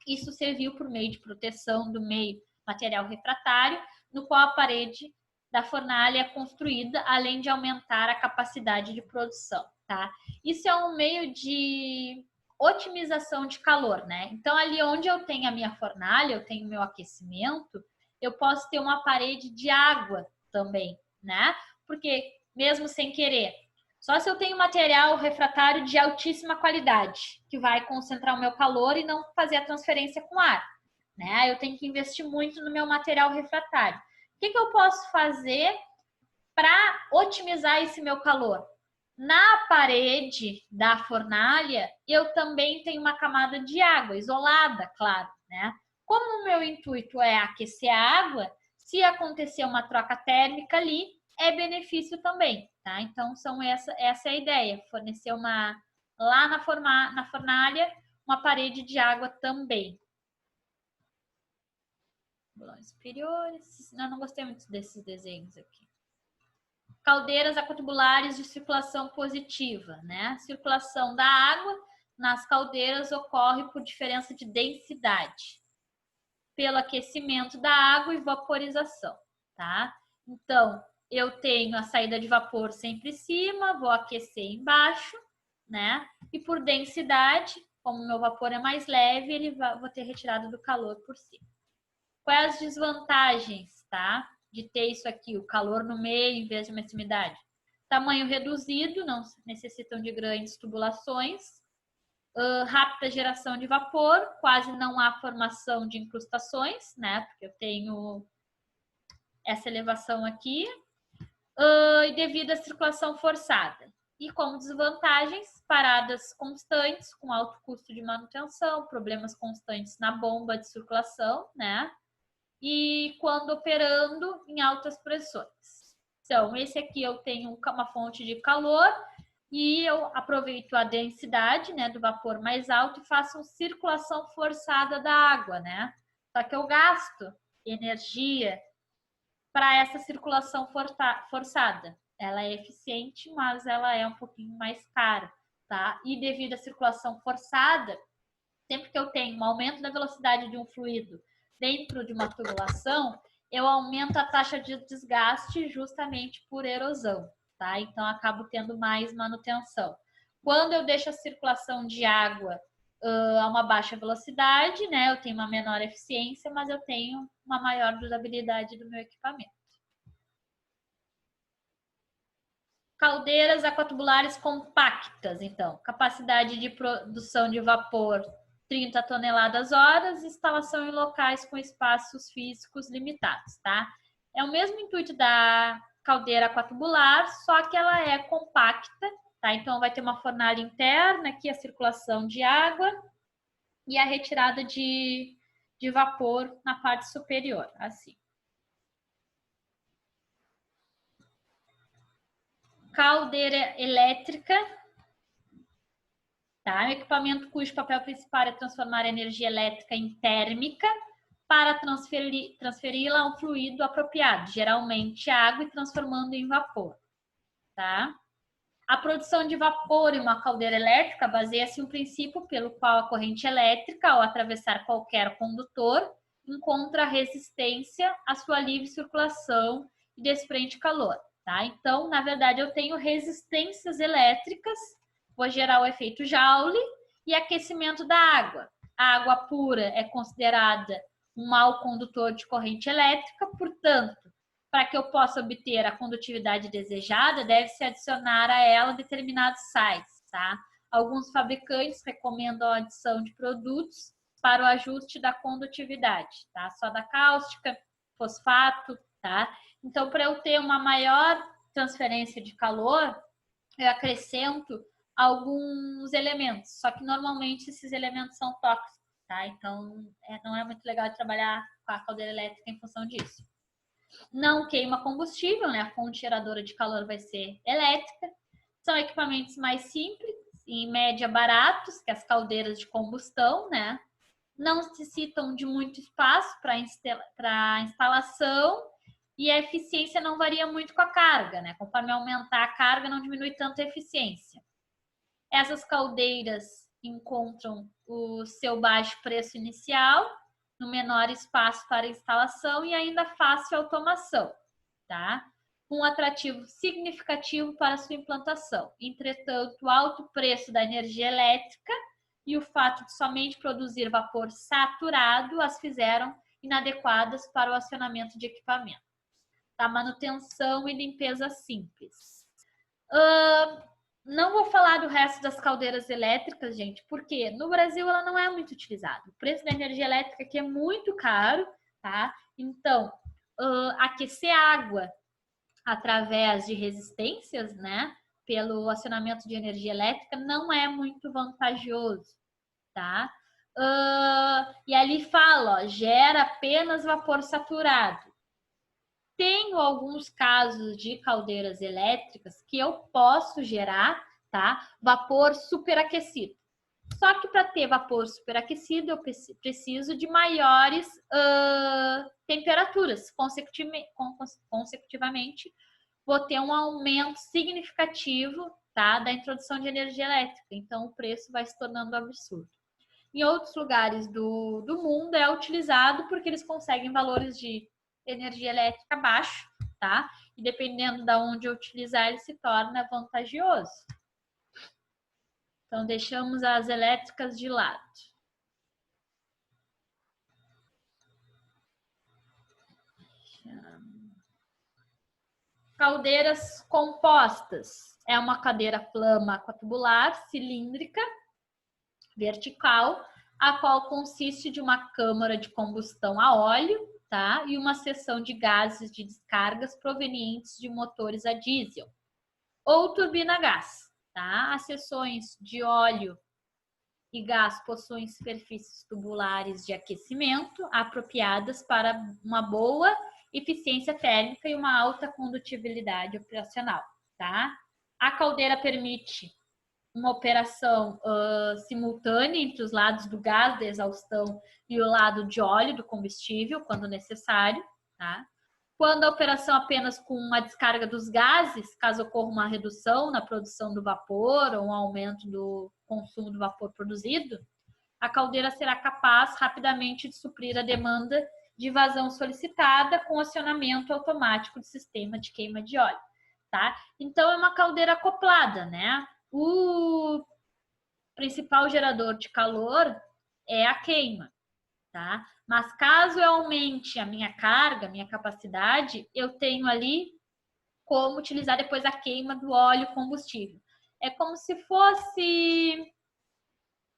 Isso serviu por meio de proteção do meio material refratário, no qual a parede da fornalha é construída, além de aumentar a capacidade de produção, tá? Isso é um meio de otimização de calor, né? Então, ali onde eu tenho a minha fornalha, eu tenho o meu aquecimento, eu posso ter uma parede de água também, né? Porque, mesmo sem querer, só se eu tenho material refratário de altíssima qualidade, que vai concentrar o meu calor e não fazer a transferência com ar, né? Eu tenho que investir muito no meu material refratário. O que eu posso fazer para otimizar esse meu calor? Na parede da fornalha, eu também tenho uma camada de água isolada, claro, né? Como o meu intuito é aquecer a água, se acontecer uma troca térmica ali, é benefício também, tá? Então, essa é a ideia, fornecer lá na fornalha, uma parede de água também. Balões superiores, não gostei muito desses desenhos aqui. Caldeiras aquatubulares de circulação positiva, né? Circulação da água nas caldeiras ocorre por diferença de densidade, pelo aquecimento da água e vaporização, tá? Então, eu tenho a saída de vapor sempre em cima, vou aquecer embaixo, né? E por densidade, como o meu vapor é mais leve, vou ter retirada do calor por cima. Quais as desvantagens, tá? De ter isso aqui, o calor no meio em vez de uma extremidade? Tamanho reduzido, não necessitam de grandes tubulações. Rápida geração de vapor, quase não há formação de incrustações, né? Porque eu tenho essa elevação aqui. E devido à circulação forçada. E como desvantagens, paradas constantes, com alto custo de manutenção, problemas constantes na bomba de circulação, né? E quando operando em altas pressões. Então, esse aqui eu tenho uma fonte de calor e eu aproveito a densidade, né, do vapor mais alto e faço circulação forçada da água, né? Só que eu gasto energia para essa circulação forçada. Ela é eficiente, mas ela é um pouquinho mais cara, tá? E devido à circulação forçada, sempre que eu tenho um aumento da velocidade de um fluido dentro de uma tubulação, eu aumento a taxa de desgaste justamente por erosão, tá? Então, acabo tendo mais manutenção. Quando eu deixo a circulação de água a uma baixa velocidade, né, eu tenho uma menor eficiência, mas eu tenho uma maior durabilidade do meu equipamento. Caldeiras aquatubulares compactas, então, capacidade de produção de vapor 30 toneladas hora, instalação em locais com espaços físicos limitados, tá? É o mesmo intuito da caldeira aquatubular, só que ela é compacta, tá? Então, vai ter uma fornalha interna, aqui a circulação de água e a retirada de vapor na parte superior, assim. Caldeira elétrica, tá? Um equipamento cujo papel principal é transformar a energia elétrica em térmica para transferi-la a um fluido apropriado, geralmente água, e transformando em vapor, tá? A produção de vapor em uma caldeira elétrica baseia-se em um princípio pelo qual a corrente elétrica, ao atravessar qualquer condutor, encontra resistência à sua livre circulação e desprende calor. Tá? Então, na verdade, eu tenho resistências elétricas, vou gerar o efeito Joule e aquecimento da água. A água pura é considerada um mau condutor de corrente elétrica, portanto, para que eu possa obter a condutividade desejada, deve-se adicionar a ela determinados sais. Tá? Alguns fabricantes recomendam a adição de produtos para o ajuste da condutividade, tá? Soda cáustica, fosfato, tá? Então, para eu ter uma maior transferência de calor, eu acrescento alguns elementos. Só que, normalmente, esses elementos são tóxicos, tá? Então, não é muito legal trabalhar com a caldeira elétrica em função disso. Não queima combustível, né? A fonte geradora de calor vai ser elétrica. São equipamentos mais simples, em média baratos, que as caldeiras de combustão, né? Não necessitam de muito espaço para instalação. E a eficiência não varia muito com a carga, né? Conforme aumentar a carga, não diminui tanto a eficiência. Essas caldeiras encontram o seu baixo preço inicial, no menor espaço para instalação e ainda fácil automação, tá? Um atrativo significativo para sua implantação. Entretanto, o alto preço da energia elétrica e o fato de somente produzir vapor saturado as fizeram inadequadas para o acionamento de equipamento. Tá? Manutenção e limpeza simples. Não vou falar do resto das caldeiras elétricas, gente, porque no Brasil ela não é muito utilizada. O preço da energia elétrica aqui é muito caro, tá? Então, aquecer água através de resistências, né, pelo acionamento de energia elétrica não é muito vantajoso, tá? E ali fala, ó, gera apenas vapor saturado. Tenho alguns casos de caldeiras elétricas que eu posso gerar, tá, vapor superaquecido. Só que para ter vapor superaquecido, eu preciso de maiores temperaturas. Consecutivamente, vou ter um aumento significativo, tá, da introdução de energia elétrica. Então, o preço vai se tornando absurdo. Em outros lugares do mundo é utilizado porque eles conseguem valores de energia elétrica baixo, tá? E dependendo de onde eu utilizar, ele se torna vantajoso. Então, deixamos as elétricas de lado. Caldeiras compostas. É uma caldeira flama aquatubular, cilíndrica, vertical, a qual consiste de uma câmara de combustão a óleo, tá? E uma seção de gases de descargas provenientes de motores a diesel ou turbina a gás, tá? As seções de óleo e gás possuem superfícies tubulares de aquecimento apropriadas para uma boa eficiência térmica e uma alta condutibilidade operacional, tá? A caldeira permite uma operação simultânea entre os lados do gás da exaustão e o lado de óleo do combustível, quando necessário, tá? Quando a operação apenas com a descarga dos gases, caso ocorra uma redução na produção do vapor ou um aumento do consumo do vapor produzido, a caldeira será capaz rapidamente de suprir a demanda de vazão solicitada com acionamento automático do sistema de queima de óleo, tá? Então, é uma caldeira acoplada, né? O principal gerador de calor é a queima, tá? Mas caso eu aumente a minha carga, minha capacidade, eu tenho ali como utilizar depois a queima do óleo combustível. É como se fosse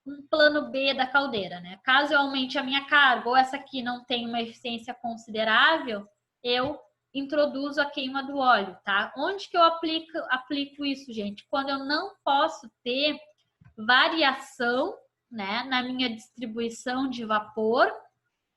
um plano B da caldeira, né? Caso eu aumente a minha carga ou essa aqui não tem uma eficiência considerável, eu introduzo a queima do óleo, tá? Onde que eu aplico isso, gente? Quando eu não posso ter variação, né, na minha distribuição de vapor,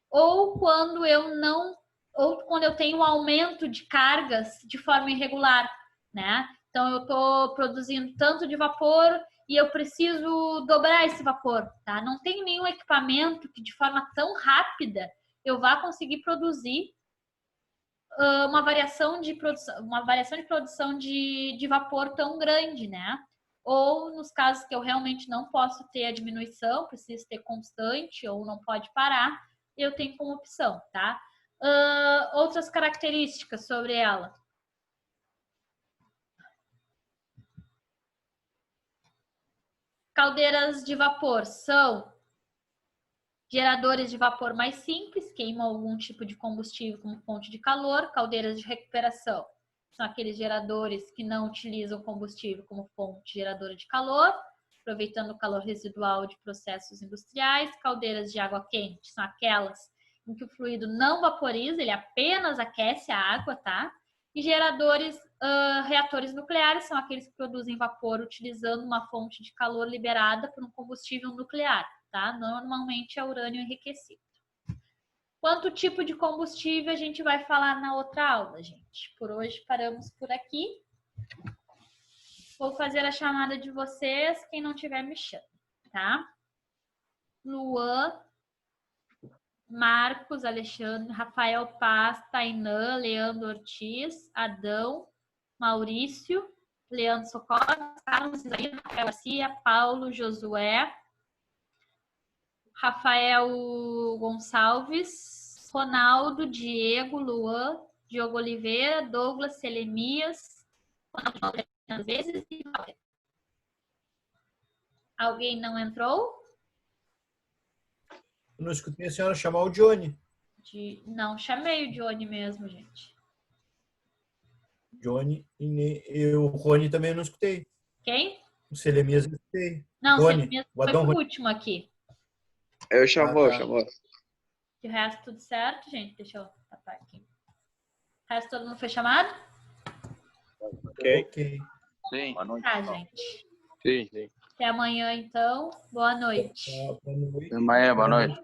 ou quando eu tenho um aumento de cargas de forma irregular, né? Então eu estou produzindo tanto de vapor e eu preciso dobrar esse vapor, tá? Não tenho nenhum equipamento que de forma tão rápida eu vá conseguir produzir uma variação de produção de vapor tão grande, né? Ou nos casos que eu realmente não posso ter a diminuição, preciso ter constante ou não pode parar, eu tenho como opção, tá? Outras características sobre ela. Caldeiras de vapor são geradores de vapor mais simples, queimam algum tipo de combustível como fonte de calor. Caldeiras de recuperação são aqueles geradores que não utilizam combustível como fonte geradora de calor, aproveitando o calor residual de processos industriais. Caldeiras de água quente são aquelas em que o fluido não vaporiza, ele apenas aquece a água, tá? E reatores nucleares são aqueles que produzem vapor utilizando uma fonte de calor liberada por um combustível nuclear, tá? Normalmente é urânio enriquecido. Quanto tipo de combustível a gente vai falar na outra aula, gente. Por hoje paramos por aqui. Vou fazer a chamada de vocês, quem não tiver me chama, tá? Luan, Marcos, Alexandre, Rafael Paz, Tainã, Leandro Ortiz, Adão, Maurício, Leandro Socorro, Carlos Isaías, Rafael Garcia, Paulo, Josué, Rafael Gonçalves, Ronaldo, Diego, Luan, Diogo Oliveira, Douglas, Selemias, às vezes. Alguém não entrou? Eu não escutei a senhora chamar o Johnny. Não, chamei o Johnny mesmo, gente. Johnny e o Rony também eu não escutei. Quem? O Selemias eu escutei. Não, Rony, Selemias o foi Adão o Rony. último aqui. Eu chamou, Ah, tá. chamou. De resto, tudo certo, gente? Deixa eu tapar aqui. O resto, todo mundo foi chamado? Ok. Ok. Sim. Boa noite. Tá, gente. Sim, sim. Até amanhã, então. Boa noite. Boa noite. Até amanhã, boa noite.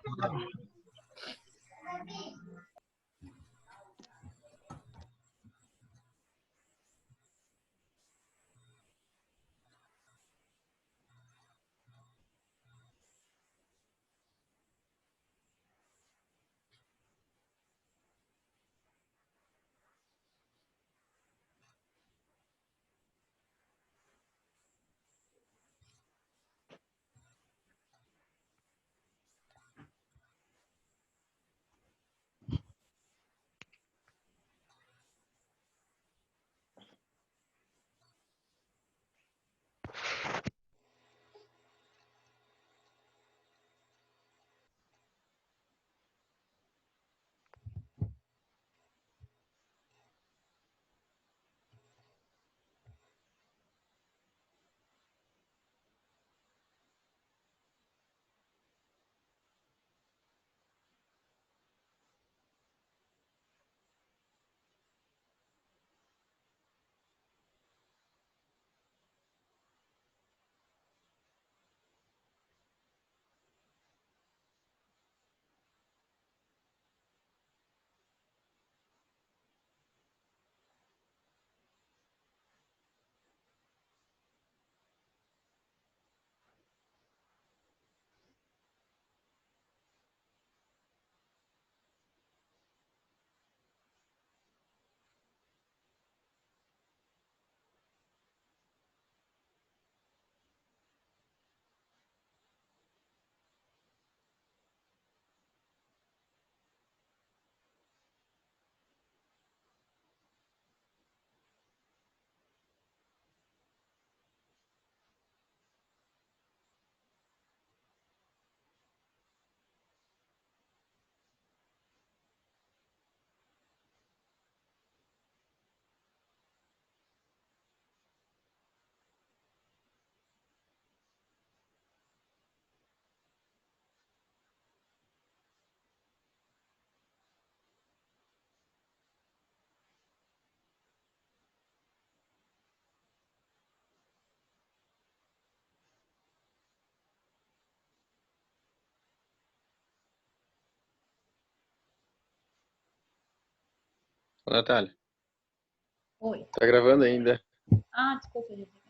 Ô, Natália, Oi. tá gravando ainda? Ah, desculpa, gente.